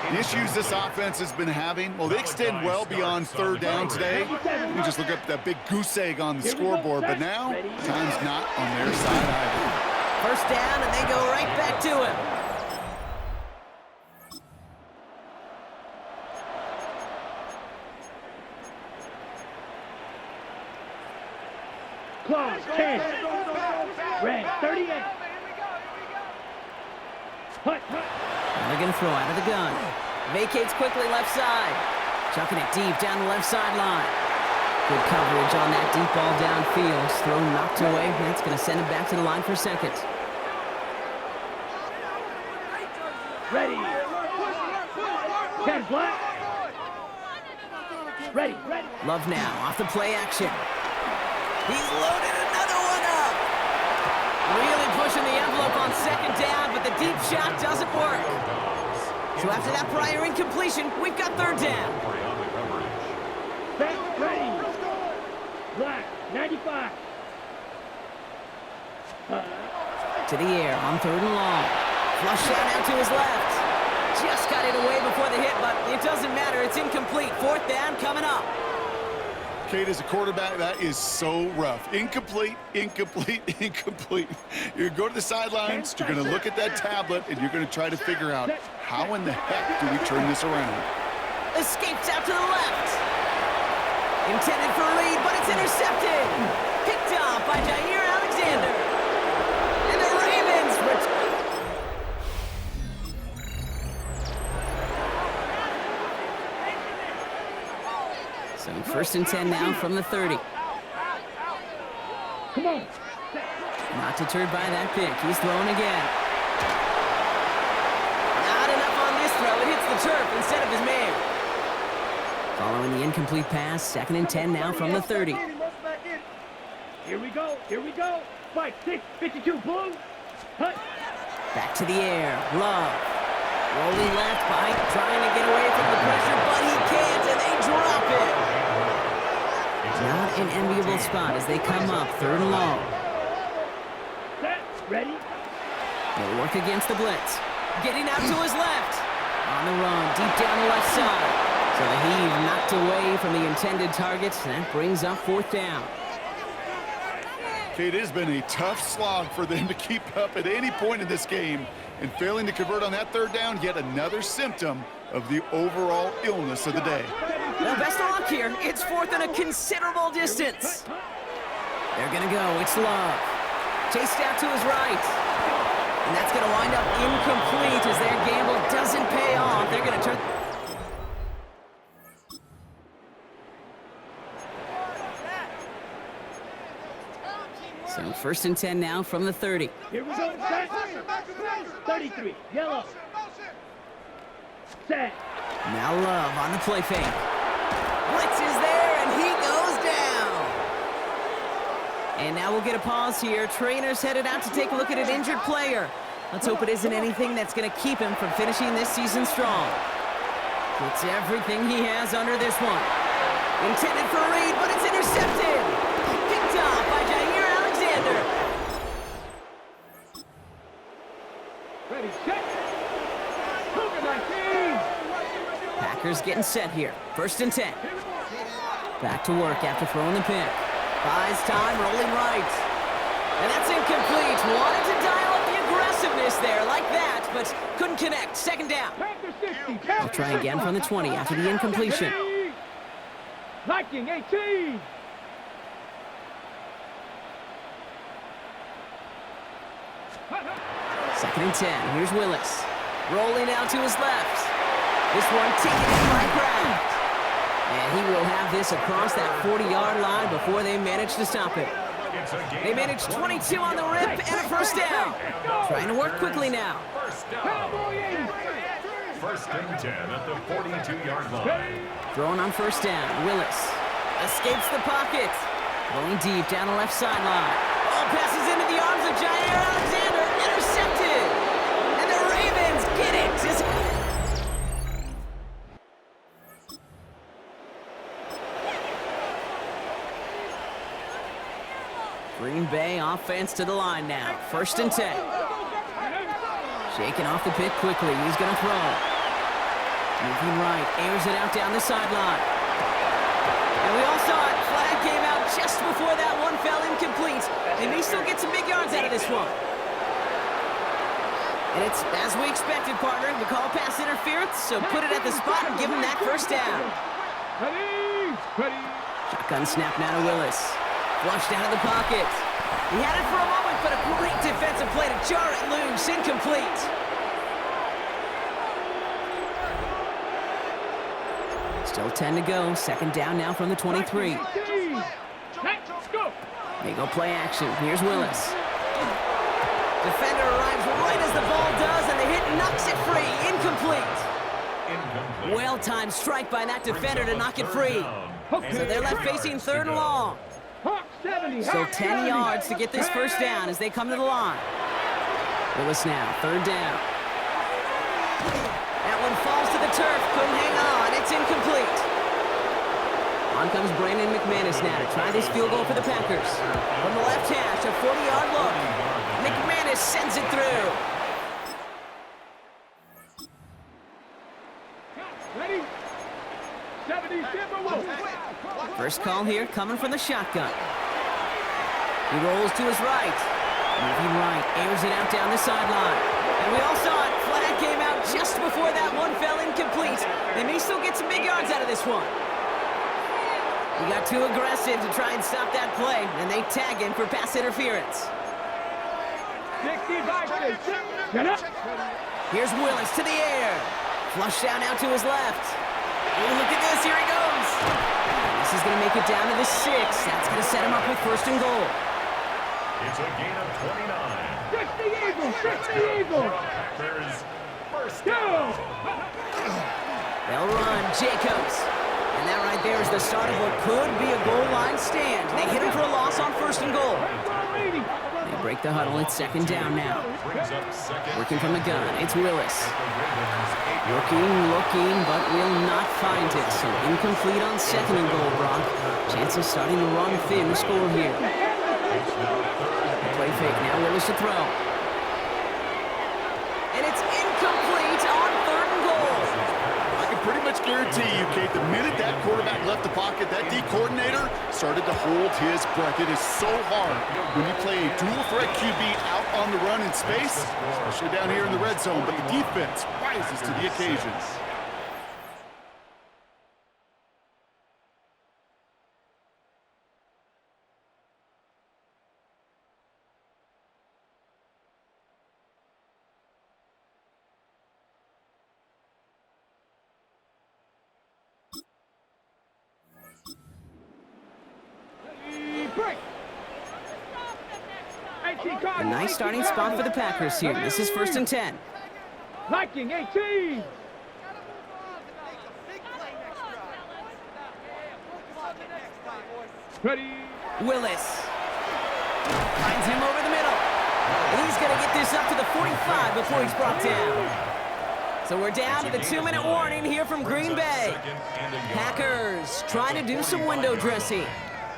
The issues this offense has been having, well, they extend well beyond third down today. You just look up that big goose egg on the scoreboard, but now time's not on their side either. First down, and they go right back to him. Close, 10. Red, 38. Hut. They're going to throw out of the gun. Vacates quickly left side. Chucking it deep down the left sideline. Good coverage on that deep ball downfield. Throw knocked away. That's going to send him back to the line for second. Ready. 10 black. Ready. Love now off the play action. He's loaded another one up. Really pushing the envelope on second down, but the deep shot doesn't work. So after that prior incompletion, we've got third down. Set, ready. Black, 95. To the air on third and long. Flush shot out to his left. Just got it away before the hit, but it doesn't matter. It's incomplete. Fourth down coming up. Kate, as a quarterback, that is so rough. Incomplete. You're going to go to the sidelines, you're going to look at that tablet, and you're going to try to figure out how in the heck do we turn this around. Escapes out to the left. Intended for a lead, but it's intercepted. Picked off by Jair Alexander. And the Ravens return. So first and 10 now from the 30. Come on. Not deterred by that pick. He's throwing again. Not enough on this throw. It hits the turf instead of his man. Following the incomplete pass, second and 10 now from the 30. Here we go. 5, 6, 52, blue. Hut. Back to the air. Love. Rolling left by trying to get away from the pressure, but he can't, and they drop it. Not an enviable spot as they come up third and long. Set, ready. They'll work against the blitz. Getting out to his left. On the run, deep down the left side. So the heave knocked away from the intended target. That brings up fourth down. Okay, it has been a tough slog for them to keep up at any point in this game, and failing to convert on that third down, yet another symptom of the overall illness of the day. Well, best of luck here. It's fourth and a considerable distance. They're going to go. It's Love. Chased out to his right. And that's going to wind up incomplete as their gamble doesn't pay off. They're going to turn... So first and 10 now from the 30. Here we go. Set. 33, yellow. Set. Now Love on the play fake. Blitz is there, and he goes down. And now we'll get a pause here. Trainer's headed out to take a look at an injured player. Let's hope it isn't anything that's going to keep him from finishing this season strong. It's everything he has under this one. Intended for a read, but it's intercepted. Picked off by Jair Alexander. Ready, set. Cougar 19. Packers getting set here. First and 10. Back to work after throwing the pick. Buys time, rolling right. And that's incomplete. Wanted to dial up the aggressiveness there like that, but couldn't connect. Second down. They'll try again from the 20 after the incompletion. Viking 18. Second and 10. Here's Willis. Rolling out to his left. This one taken in by Kraft. And he will have this across that 40-yard line before they manage to stop it. They managed 22 on the rip and a first down. Trying to work quickly now. First and 10 at the 42-yard line. Throwing on first down. Willis escapes the pocket. Going deep down the left sideline. Ball passes into the arms of Jair Alexander. Intercepted. And the Ravens get it. Green Bay offense to the line now. First and 10. Shaking off the pick quickly. He's going to throw. Moving right, airs it out down the sideline. And we all saw it. Flag came out just before that one fell incomplete. They may still get some big yards out of this one. And it's as we expected, partner. We call pass interference, so put it at the spot and give him that first down. Shotgun snap now to Willis. Flushed out of the pocket. He had it for a moment, but a great defensive play to jar it loose. Incomplete. Still 10 to go. Second down now from the 23. They go play action. Here's Willis. Defender arrives right as the ball does, and the hit knocks it free. Incomplete. Well-timed strike by that defender to knock it free. So they're left facing third and long. So 10 yards to get this first down as they come to the line. Willis now, third down. That one falls to the turf. Couldn't hang on. It's incomplete. On comes Brandon McManus now to try this field goal for the Packers. From the left hash, a 40-yard look. McManus sends it through. Ready? 77. First call here coming from the shotgun. He rolls to his right. Moving right, airs it out down the sideline. And we all saw it. Flag came out just before that one fell incomplete. They may still get some big yards out of this one. He got too aggressive to try and stop that play, and they tag him for pass interference. Here's Willis to the air. Flush down out to his left. Oh, look at this. Here he goes. This is going to make it down to the 6. That's going to set him up with first and goal. It's a gain of 29. 50 Eagles. Packers first down. They'll run. Jacobs. And that right there is the start of what could be a goal line stand. They hit him for a loss on first and goal. They break the huddle. It's second down now. Working from the gun. It's Willis. Looking, but will not find it. So incomplete on second and goal, Brock. Chances starting to run thin to score here. Play fake now. Willis to throw. And it's incomplete on third and goal. I can pretty much guarantee you, Kate, the minute that quarterback left the pocket, that D coordinator started to hold his breath. It is so hard when you play a dual threat QB out on the run in space, especially down here in the red zone, but the defense rises to the occasion. A nice starting spot for the Packers here. This is first and 10. Viking 18. Ready? Willis. Finds him over the middle. And he's going to get this up to the 45 before he's brought down. So we're down to the 2-minute warning here from Green Bay. Packers trying to do some window dressing.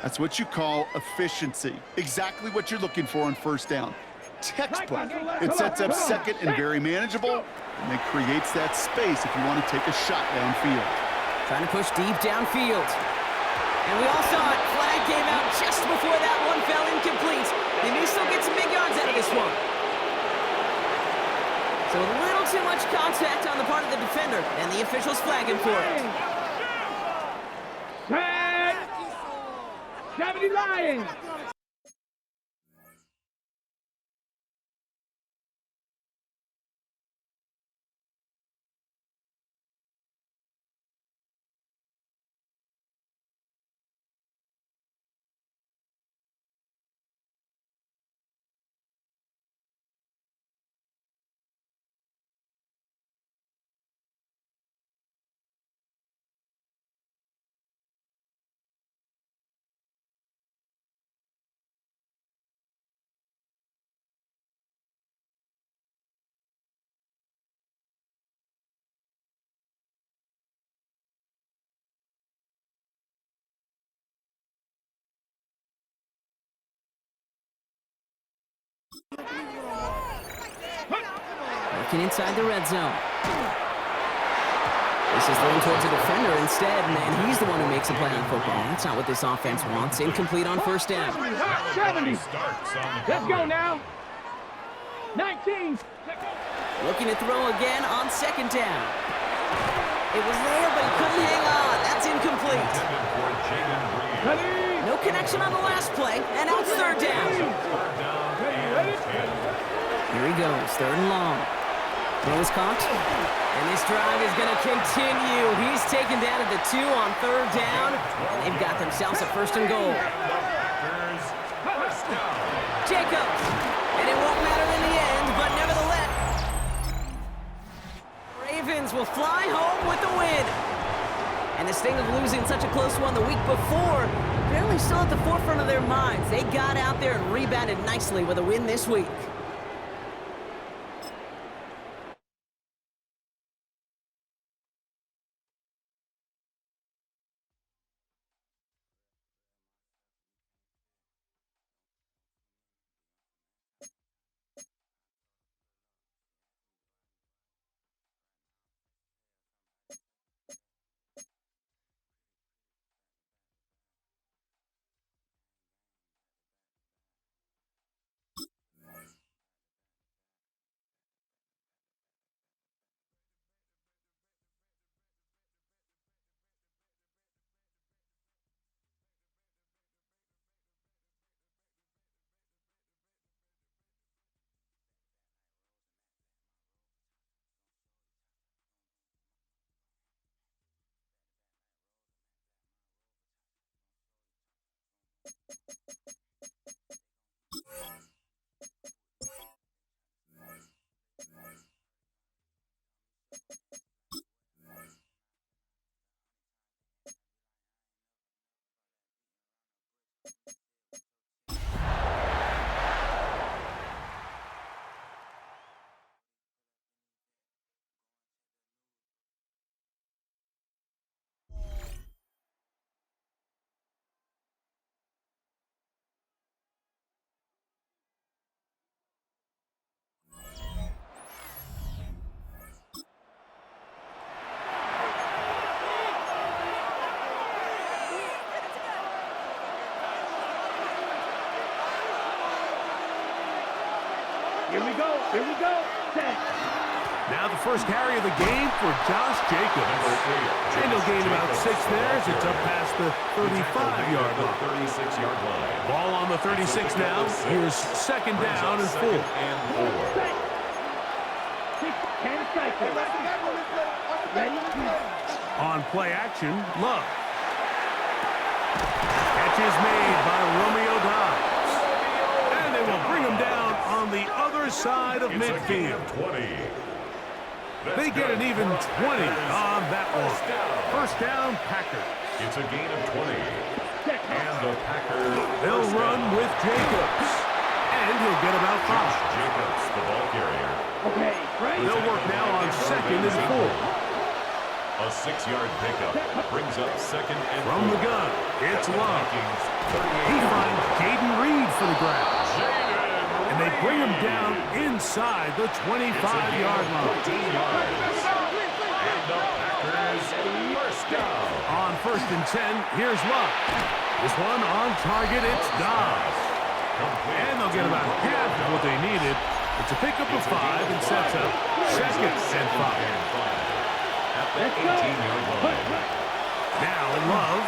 That's what you call efficiency. Exactly what you're looking for on first down. Textbook. It sets up second and very manageable, and it creates that space if you want to take a shot downfield. Trying to push deep downfield. And we all saw it. Flag came out just before that one fell incomplete. They may still get some big yards out of this one. So a little too much contact on the part of the defender, and the officials flag him for it. 70 Lions. Working inside the red zone. This is thrown towards a defender instead, and he's the one who makes a play on football. That's not what this offense wants. Incomplete on first down. 70. Let's go now. 19. Looking to throw again on second down. It was there, but he couldn't hang on. That's incomplete. No connection on the last play, and now it's third down. Here he goes, third and long. Throw is caught, and this drive is going to continue. He's taken down at the 2 on third down, and they've got themselves a first and goal. Jacobs, and it won't matter in the end, but nevertheless, Ravens will fly home with the win. And the sting of losing such a close one the week before, apparently still at the forefront of their minds. They got out there and rebounded nicely with a win this week. Here we go. Here we go. 10. Now the first carry of the game for Josh Jacobs. And he'll gain about 6 there as it's up past the 35-yard line. 36-yard line. Ball on the 36 now. Here's second down and 4. On play action, Love. Catch is made by Romeo Dobbs. And they will bring him down on the other side of midfield. They get an even 20 on that one. First down, Packers. It's a gain of 20. And the Packers. They'll run with Jacobs. And he'll get about 5. Jacobs, the ball carrier. Okay, right. They'll work now on second and 4. A 6-yard pickup brings up second and 4. From the gun, it's Love. He finds Jaden Reed for the grab. And they bring him down inside the 25-yard line. 14 yards. And the Packers first down. On first and 10, here's Love. This one on target, it's Dobbs. And they'll get about half of what they needed. It's a pickup of 5 and sets up second and 5. At the 18-yard line. Now Love.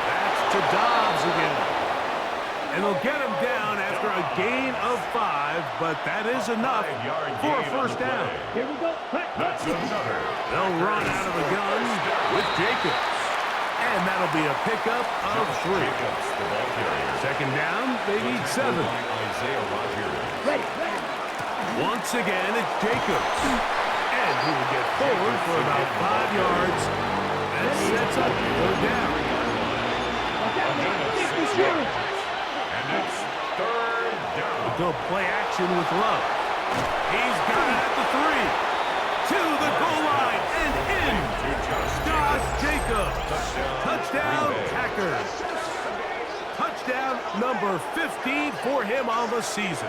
That's to Dobbs again. And they'll get him down after a gain of 5, but that is enough for a first down. Here we go. That's another. They'll run out of the gun with Jacobs. And that'll be a pickup of 3. Jacobs, the ball carrier. Second down, they need 7. Isaiah Rodgers. Ready. Once again, it's Jacobs. And he will get forward for about 5 yards. That sets up third down. And it's third down. Go play action with Love. He's got it at the 3. To the goal line and in. Josh Jacobs. Touchdown, Packers. Touchdown number 15 for him on the season.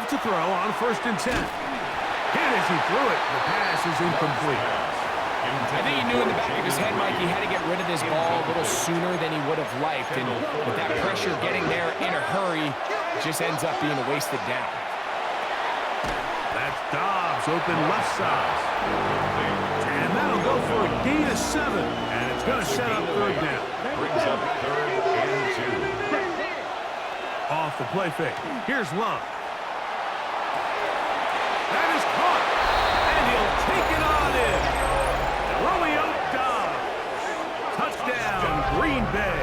off to throw on 1st and 10. And as he threw it, the pass is incomplete. I think he knew in the back of his head, Mike, he had to get rid of this ball a little sooner than he would have liked. And with that pressure getting there in a hurry, it just ends up being a wasted down. That's Dobbs open left side. And that'll go for a gain of 7. And it's going to set up 3rd down. Brings up 3rd and 2. Off the play fake. Here's Love. That is caught. And he'll take it on in. Romeo Dobbs. Touchdown, Green Bay.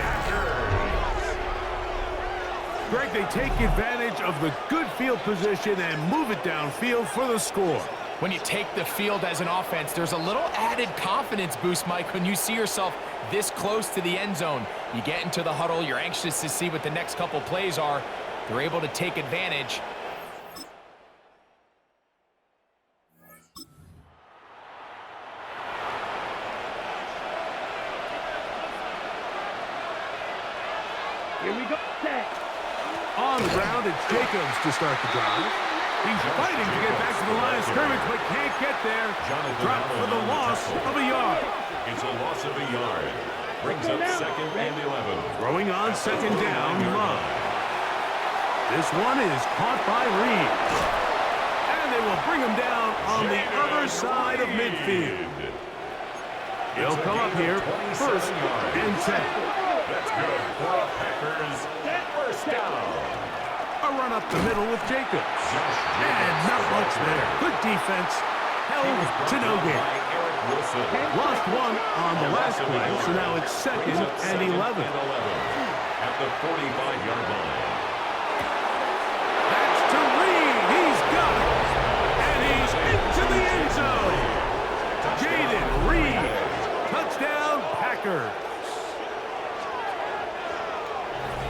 Greg, they take advantage of the good field position and move it downfield for the score. When you take the field as an offense, there's a little added confidence boost, Mike, when you see yourself this close to the end zone. You get into the huddle, you're anxious to see what the next couple plays are. They're able to take advantage. Here we go. Set. On the ground, it's Jacobs to start the drive. He's fighting to get back to the line of scrimmage, but can't get there. Drop for the loss of a yard. It's a loss of a yard. Brings up 2nd and 11. Throwing on 2nd down, Love. This one is caught by Reed. And they will bring him down on the other side of midfield. They'll come up here, 1st and 10. That's good for the Packers. 1st down. A run up the middle with Jacobs. And not much there. Good defense. Held to no gain. Lost one on the last play, so now it's 2nd and 11. At the 45-yard line. That's to Reed. He's got it. And he's into the end zone. Jaden Reed. Touchdown, Packers.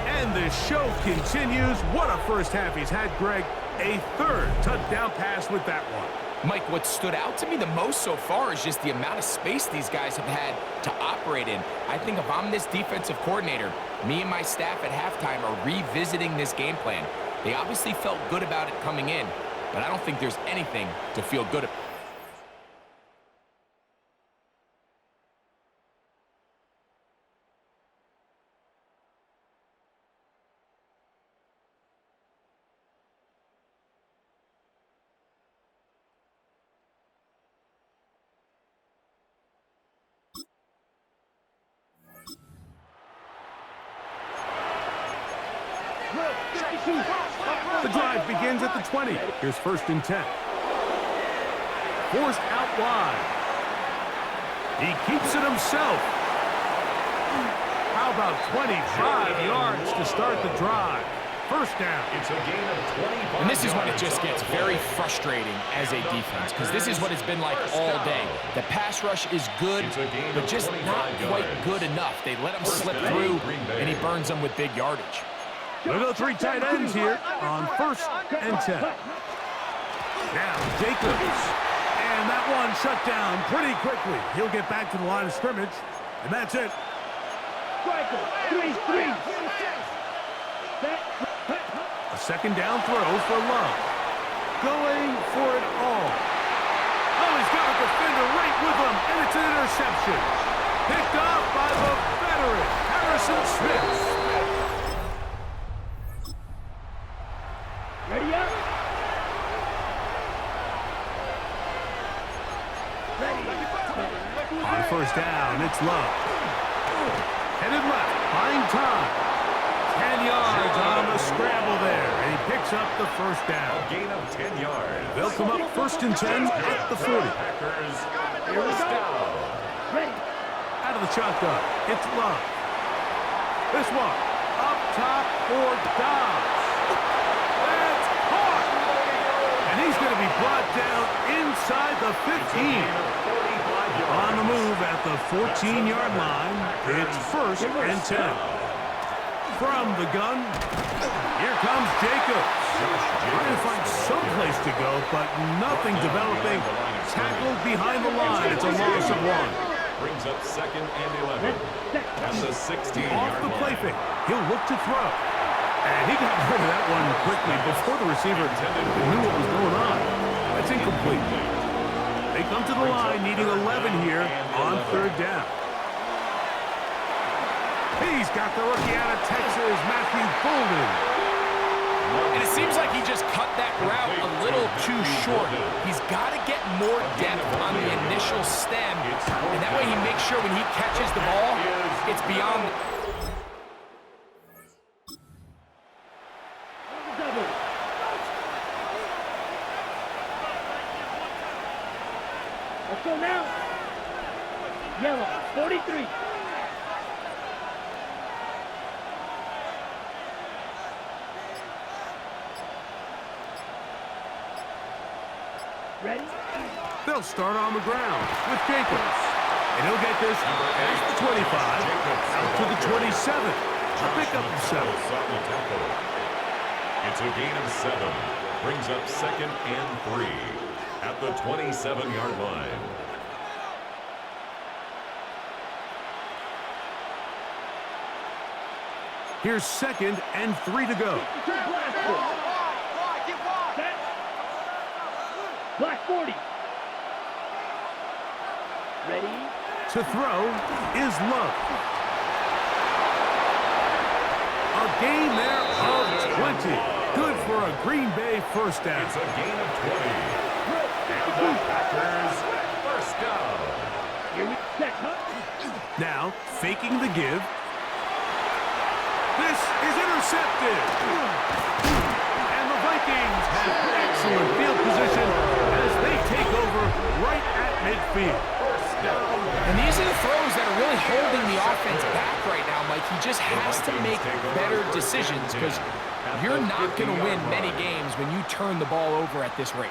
And the show continues. What a first half he's had, Greg. A 3rd touchdown pass with that one. Mike, what stood out to me the most so far is just the amount of space these guys have had to operate in. I think if I'm this defensive coordinator, me and my staff at halftime are revisiting this game plan. They obviously felt good about it coming in, but I don't think there's anything to feel good about. The drive begins at the 20. Here's 1st and 10. Forced out wide. He keeps it himself. How about 25 yards to start the drive? 1st down. It's a gain of 25. And this is when it just gets very frustrating as a defense, because this is what it's been like all day. The pass rush is good, but just not quite good enough. They let him slip through, and he burns them with big yardage. We'll go 3 tight ends here on 1st and 10. Now Jacobs. And that one shut down pretty quickly. He'll get back to the line of scrimmage, and that's it. A 2nd down throw for Love. Going for it all. Oh, he's got a defender right with him, and it's an interception. Picked off by the veteran, Harrison Smith. Ready up. On 1st down, it's Love. Headed left, buying time. 10 yards on the scramble there, and he picks up the 1st down. A gain of 10 yards. They'll come up 1st and 10 at the 40. Packers. 1st down. Ready. Out of the shotgun, it's Love. This one, up top for Dobbs. That's caught. And he's going to be brought down inside the 15. On the move at the 14-yard line, it's 1st and 10. From the gun, here comes Jacobs. Trying to find some place to go, but nothing developing. Tackled behind the line. It's a loss of 1. Brings up 2nd and 11. At the 16-yard line. Off the play fake. He'll look to throw. And he got rid of that one quickly before the receiver knew what was going on. That's incomplete. They come to the line needing 11 here on third down. He's got the rookie out of Texas, Matthew Golden. And it seems like he just cut that route a little too short. He's got to get more depth on the initial stem, and that way he makes sure when he catches the ball, it's beyond. Let's go now. Yellow, 43. Ready? They'll start on the ground with Jacobs. And he'll get this past the 25, out to the 27. A pickup of 7. It's a gain of 7. Brings up 2nd and 3 at the 27-yard line. Here's 2nd and 3 to go. Black 40. Ready? To throw is Love. A gain there of 20. Good for a Green Bay first down. It's a gain of 20. And the Packers first down. Here we set, huh? Now, faking the give. This is intercepted. And the Vikings have excellent field position as they take over right at midfield. And these are the throws that are really holding the offense back right now, Mike. He just has to make better decisions because you're not going to win many games when you turn the ball over at this rate.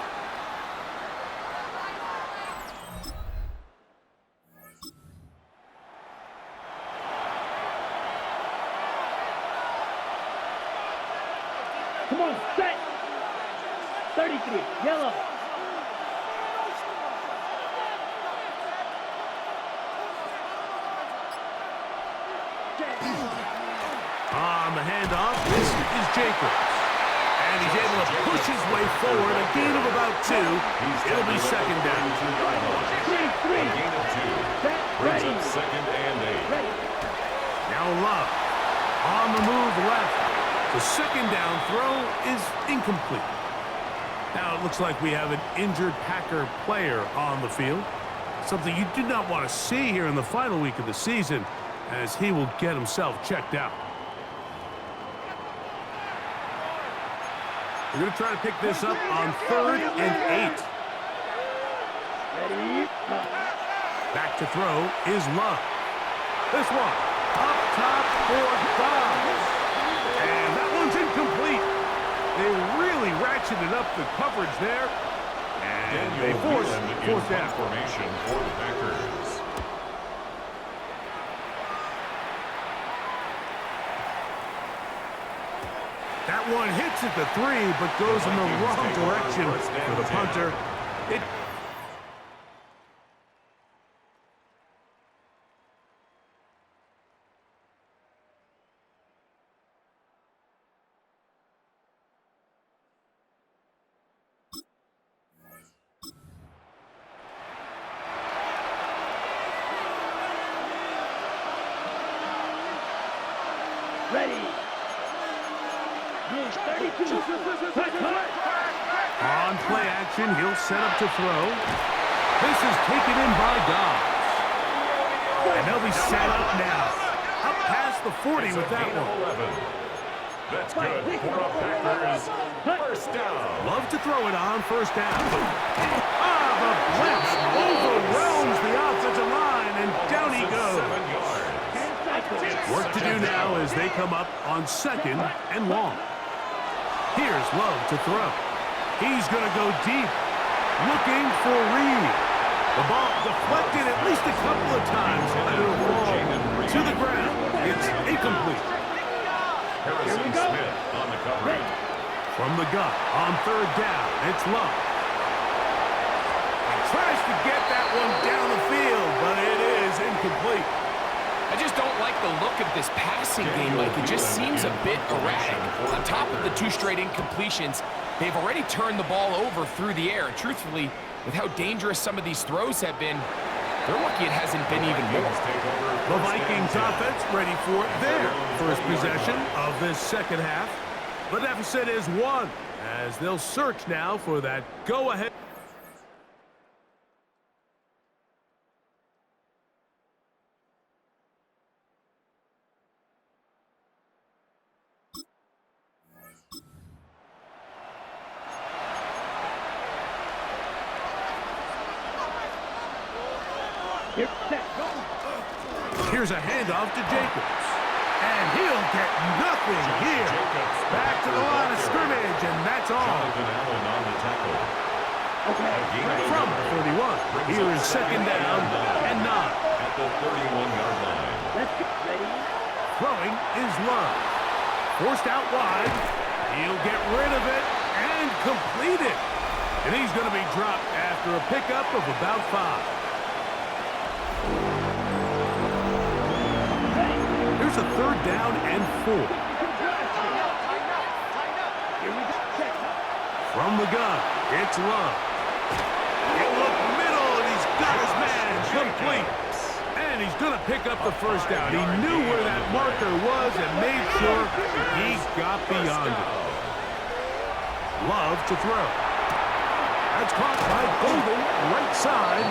Come on, set. 33, yellow. On the handoff, this is Jacobs. And he's able to push his way forward, a gain of about 2. It'll be 2nd down. 3, A gain of 2. set, Brings ready. up 2nd and 8. Ready. Now Love on the move left. The 2nd down throw is incomplete. Now it looks like we have an injured Packer player on the field. Something you do not want to see here in the final week of the season, as he will get himself checked out. We're going to try to pick this up on 3rd and 8. Ready. Back to throw is Love. This one up top for Dobbs. And that one's incomplete. They really ratcheted up the coverage there. And they force 4th down. Formation for the Packers. That one hits at the 3, but goes in the wrong direction for the punter. Ready. 32. On play action, he'll set up to throw. This is taken in by Dobbs. And they'll be set up now. Up past the 40 with that one. 11. That's good for the Packers. First down. Love to throw it on 1st down. The blitz overwhelms the offensive line, and down he goes. 7 yards. Work to do now as they come up on 2nd and long. Here's Love to throw. He's going to go deep, looking for Reed. The ball deflected at least a couple of times, and it'll fall to the ground. It's incomplete. Harrison Smith on the coverage. From the gun on 3rd down, it's Love. He tries to get that one down the field, but it is incomplete. I just don't like the look of this passing game, Mike, it just seems a bit erratic. On top of the 2 straight incompletions, they've already turned the ball over through the air. And truthfully, with how dangerous some of these throws have been, they're lucky it hasn't been even more. The Vikings offense ready for their first possession of this second half. The deficit is 1, as they'll search now for that go-ahead. Here's a handoff to Jacobs. And he'll get nothing here. Back to the line of scrimmage, and that's all. From 31, here is second down and 9. At the 31-yard line. Throwing is Love. Forced out wide. He'll get rid of it and complete it. And he's going to be dropped after a pickup of about 5. Here's a third down and 4. From the gun, it's Love. He'll look middle, and he's got his man complete. And he's going to pick up the first down. He knew where that marker was and made sure he got beyond it. Love to throw. That's caught by Golden, right side.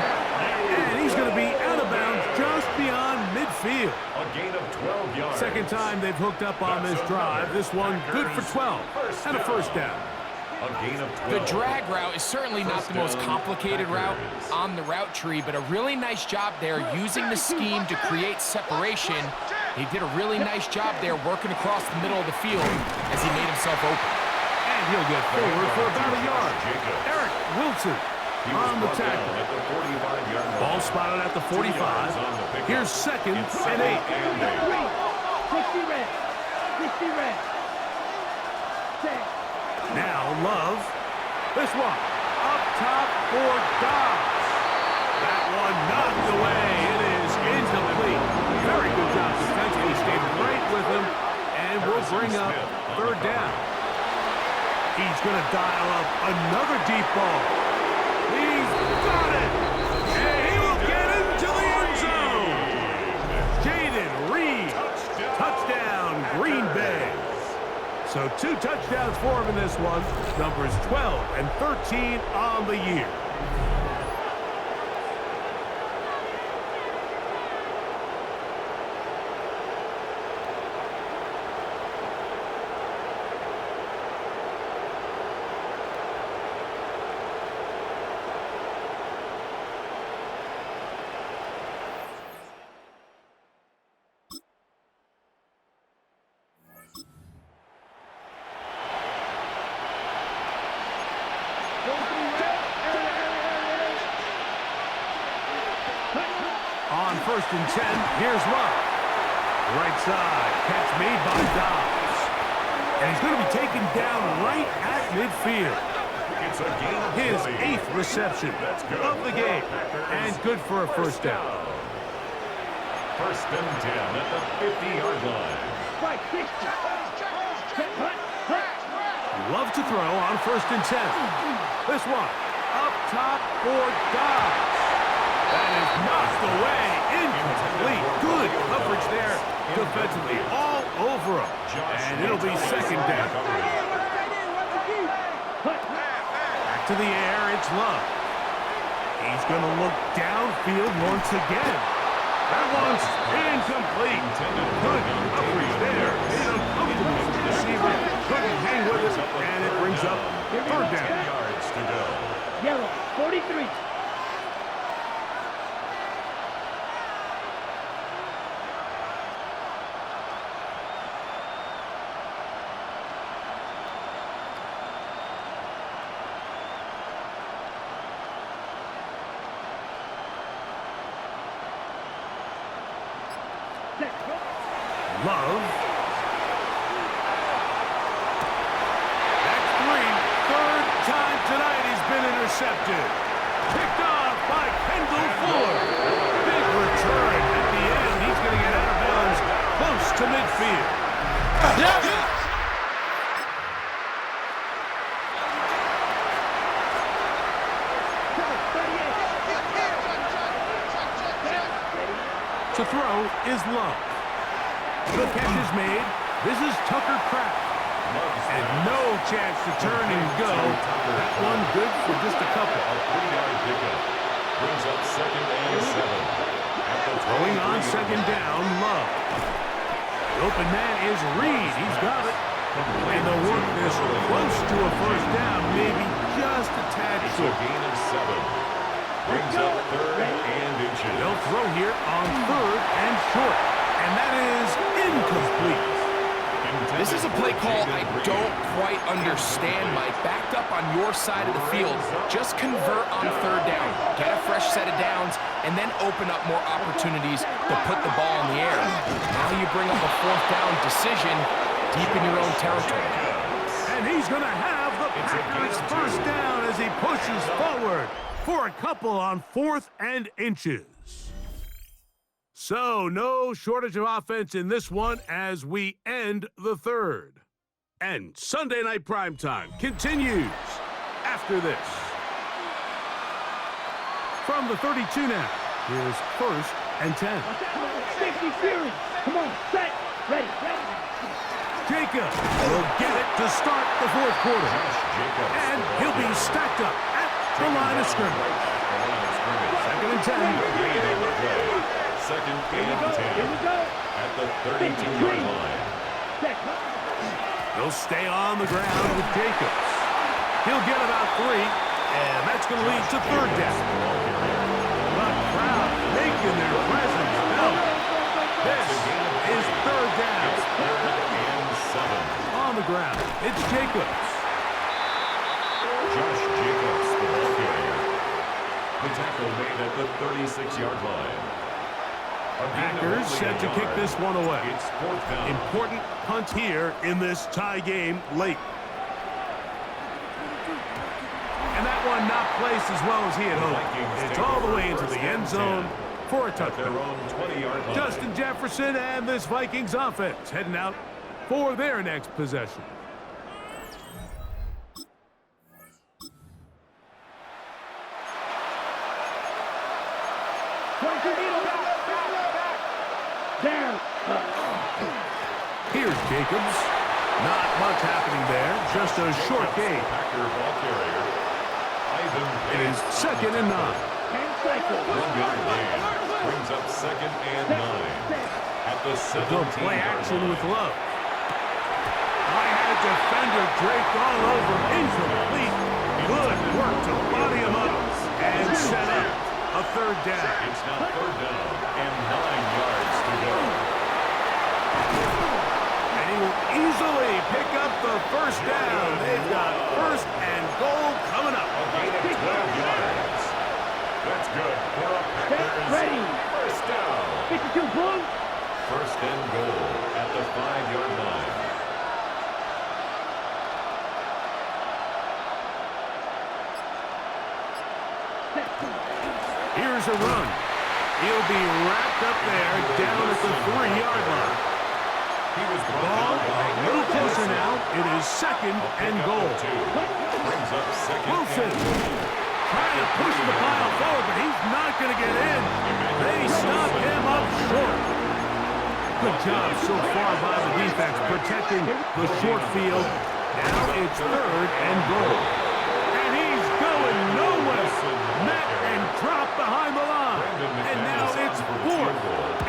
And he's going to be out of bounds just beyond midfield. A gain of 12 yards. Second time they've hooked up on this drive. This one good for 12 and a first down. A gain of 12. The drag route is certainly not the most complicated route on the route tree, but a really nice job there using the scheme to create separation. He did a really nice job there working across the middle of the field as he made himself open. And he'll get forward for about a yard. Eric Wilson on the tackle. Ball spotted at the 45. Here's second and 8. 60 red. 60 red. Now Love. This one up top for Dobbs. That one knocked away. It is incomplete. Very good job defensively. Stayed right with him. And we'll bring up third down. He's going to dial up another deep ball. He's got it. And he will get into the end zone. Jaden Reed. Touchdown, Green Bay. So 2 touchdowns for him in this one. Numbers 12 and 13 on the year. On first and 10, here's Love. Right side, catch made by Dobbs. And he's going to be taken down right at midfield. It's a gain of His 3. 8th reception of the game. And good for a first down. First and 10 at the 50-yard line. Right, 60. Love to throw on first and 10. This one, up top for Dobbs. That is knocked away, incomplete. Good coverage there defensively, all over him. And it'll be second down. Back to the air, it's Love. He's going to look downfield once again. That one's incomplete. Good coverage there. Made him comfortable with the receiver. Couldn't hang with it, and it brings up third down. 10 yards to go. Yellow, 43. Love. That's 3. Third time tonight he's been intercepted. Picked off by Kendall Fuller. Big return at the end. He's going to get out of bounds To throw is Love. The catch is made. This is Tucker Kraft. And no chance to turn and go. That one good for just a couple. A 3-yard pickup. Brings up 2nd and 7. Throwing on 2nd down, Love. The open man is Reed. He's got it. And they'll work this close to a first down, maybe just a tad It's a short. gain of 7. Brings up 3rd and inches. They'll throw here on 3rd and short. And that is incomplete. This is a play call I don't quite understand, Mike. Backed up on your side of the field. Just convert on 3rd down. Get a fresh set of downs, and then open up more opportunities to put the ball in the air. Now you bring up a 4th down decision deep in your own territory. And he's going to have the Packers first down as he pushes forward for a couple on 4th and inches. So, no shortage of offense in this one as we end the 3rd. And Sunday Night Primetime continues after this. From the 32 now, here's 1st and 10. 60 series. Come on, set, ready. Jacob will get it to start the 4th quarter. And he'll be stacked up at the line of scrimmage. 2nd and 10. 2nd and 10. Here we go. At the 32-yard line. He'll stay on the ground with Jacobs. He'll get about 3, and that's going to lead to 3rd down. The crowd making their presence felt. This is 3rd down. 3rd and 7. On the ground, it's Jacobs. Josh Jacobs, the ball carrier. The tackle made at the 36-yard line. Packers set to kick this one away. It's 4th down. Important punt here in this tie game late. And that one not placed as well as he had hoped. It's all the way into the end zone for a At their touchdown. own 20-yard line. Justin Jefferson and this Vikings offense heading out for their next possession. Here's Jacobs. Not much happening there. Just a short gain. Packer ball carrier. It is 2nd and 9. 1-yard gain. Brings up 2nd and 9. At the 17-yard They'll play action line. with Love. I had a defender draped all over. Incomplete. Good work to body him up and set up a 3rd down. It's now 3rd down and 9 yards to go. And he will easily pick up the first down. They've got 1st and goal coming up. A gain of 12 yards. That's good for a Packers Ready. first down. 52 blue. 1st and goal at the 5-yard line. Here's a run. He'll be wrapped up there down at the 3-yard line. He was Ball a little closer now. It is 2nd and goal. Brings up 2nd Wilson and goal. trying to push the pile forward, but he's not going to get in. They stop him up short. Good job so far by the defense protecting the short field. Now it's 3rd and goal. And he's going nowhere. Met and dropped behind the line. And now it's 4th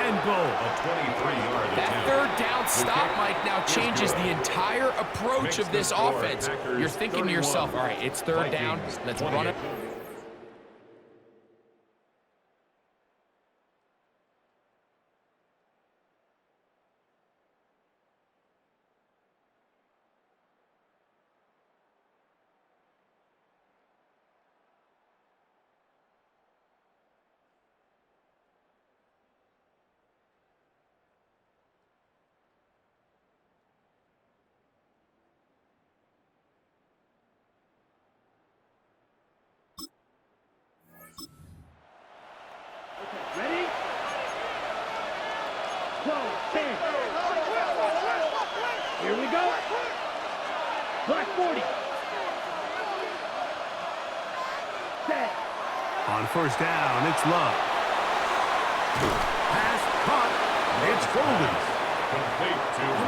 and goal. A 23-yard That attempt. 3rd down stop, Mike, now changes the entire approach of this offense. You're thinking to yourself, all right, it's 3rd down. Let's run it. Ready? Go, 10. Here we go. Black 40. Set. On 1st down, it's Love. Pass It's Golden.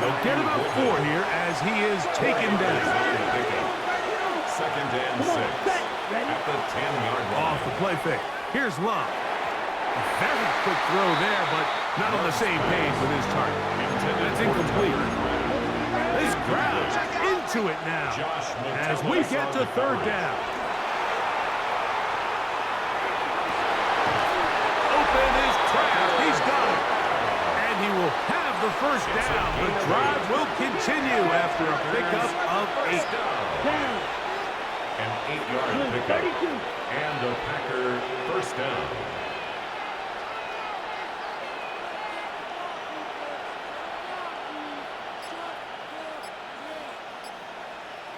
They'll get about 4 here as he is taken down. Second and 6 at the 10-yard line. Off the play fake. Here's Love. A very quick throw there, but not on the same page with his target. That's incomplete. This crowd's into it now as we get to third down. Open is trapped. He's got it. And he will have the first down. The drive will continue after a pickup of 8. An 8-yard pickup. And a Packer first down.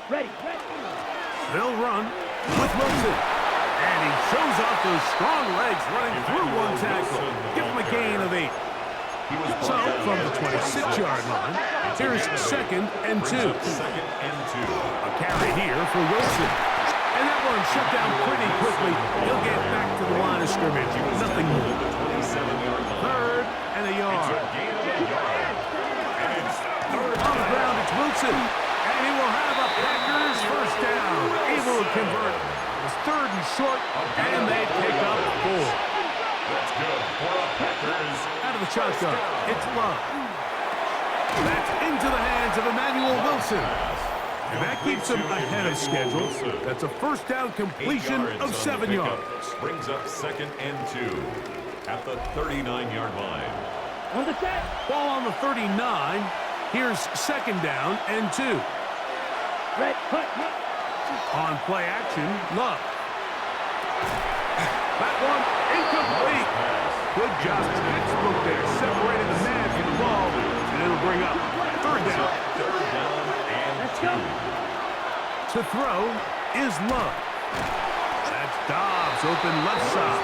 Ready. They'll run with Wilson. And he shows off those strong legs running through one tackle. Give him a gain of 8. So, from the 26-yard line, here's second and 2. A carry here for Wilson. And that one shut down pretty quickly. He'll get back to the line of scrimmage. Nothing more. Third and a yard. On the ground, it's Wilson. And he will have a Packers first down. Able to convert. It's third and short, and they pick up 4. That's good for the Packers. Out of the shotgun, it's Love. That's into the hands of Emmanuel Wilson. And that keeps him ahead of schedule. That's a first down completion of 7 yards. Brings up second and 2 at the 39-yard line. On the set. Ball on the 39. Here's second down and 2. Red, hut. On play action, Love. That one incomplete. Good job. Textbook there. Separated the man from the ball. And it'll bring up third down. Let's go. To throw is Love. That's Dobbs open left side.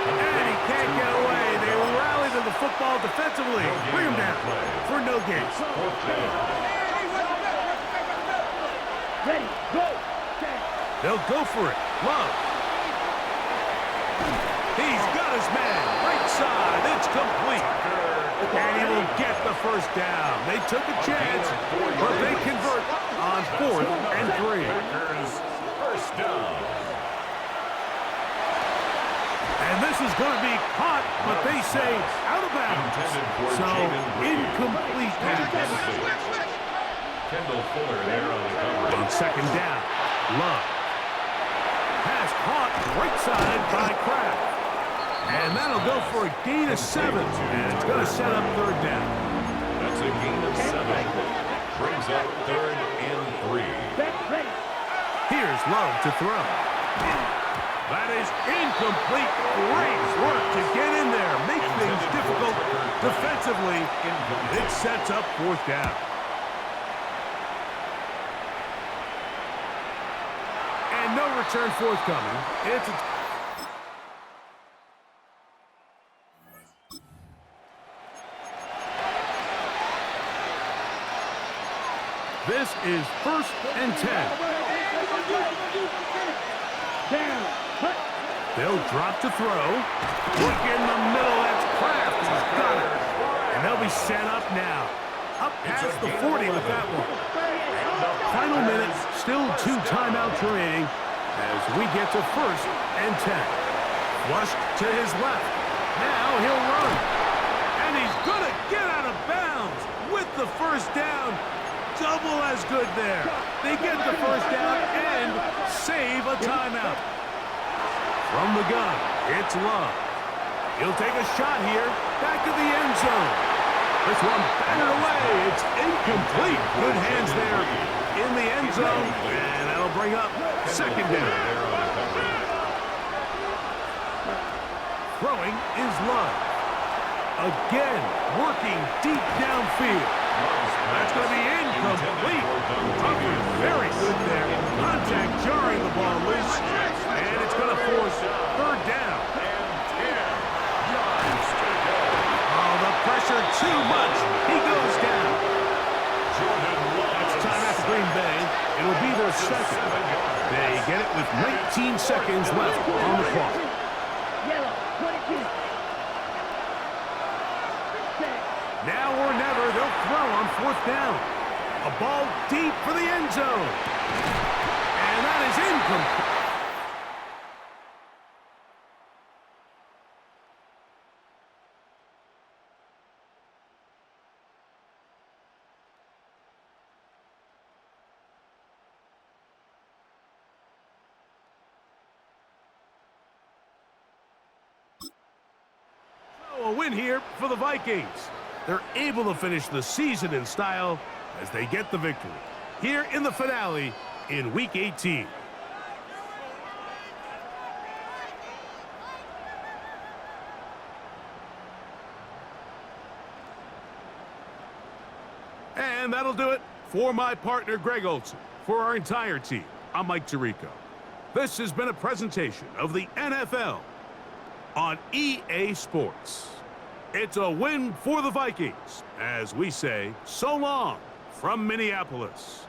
And he can't get away. They rally to the football defensively. Bring him down for no gain. Ready, go. They'll go for it. Love. He's got his man. Right side. It's complete. And he will get the first down. They took a chance, but they convert on 4th and 3. First down. And this is going to be caught, but they say out of bounds. So incomplete pass. Kendall Fuller there on the coverage. On second down, Love. Pass caught right side by Kraft. And that'll go for a gain of 7. And it's going to set up third down. That's a gain of 7. Brings up third and 3. Ready. Here's Love to throw. That is incomplete. Great work to get in there. Make things difficult defensively. It sets up fourth down. And no return forthcoming. It's a This is first and 10. Down. Hut. They'll drop to throw. Look in the middle. That's Kraft. He's got it. And they'll be set up now. Up past the 40 with that one. Final minutes. Still 2 timeouts remaining as we get to first and 10. Flush to his left. Now he'll run. And he's going to get out of bounds with the first down. Double as good there. They get the first down and save a timeout. From the gun, it's Love. He'll take a shot here. Back to the end zone. This one batted away. It's incomplete. Good hands there in the end zone. And that'll bring up second down. Throwing is Love. Again, working deep downfield. That's going to be incomplete. Tucker, very good there. Contact jarring the ball loose. And it's going to force third down. Oh, the pressure too much. He goes down. That's time after Green Bay. It'll be their second. They get it with 19 seconds left on the clock. Yellow, 22. Now or never, they'll throw on 4th down. A ball deep for the end zone. And that is incomplete. A win here for the Vikings. They're able to finish the season in style as they get the victory here in the finale in Week 18. And that'll do it for my partner, Greg Olson. For our entire team, I'm Mike Tirico. This has been a presentation of the NFL on EA Sports. It's a win for the Vikings, as we say, so long from Minneapolis.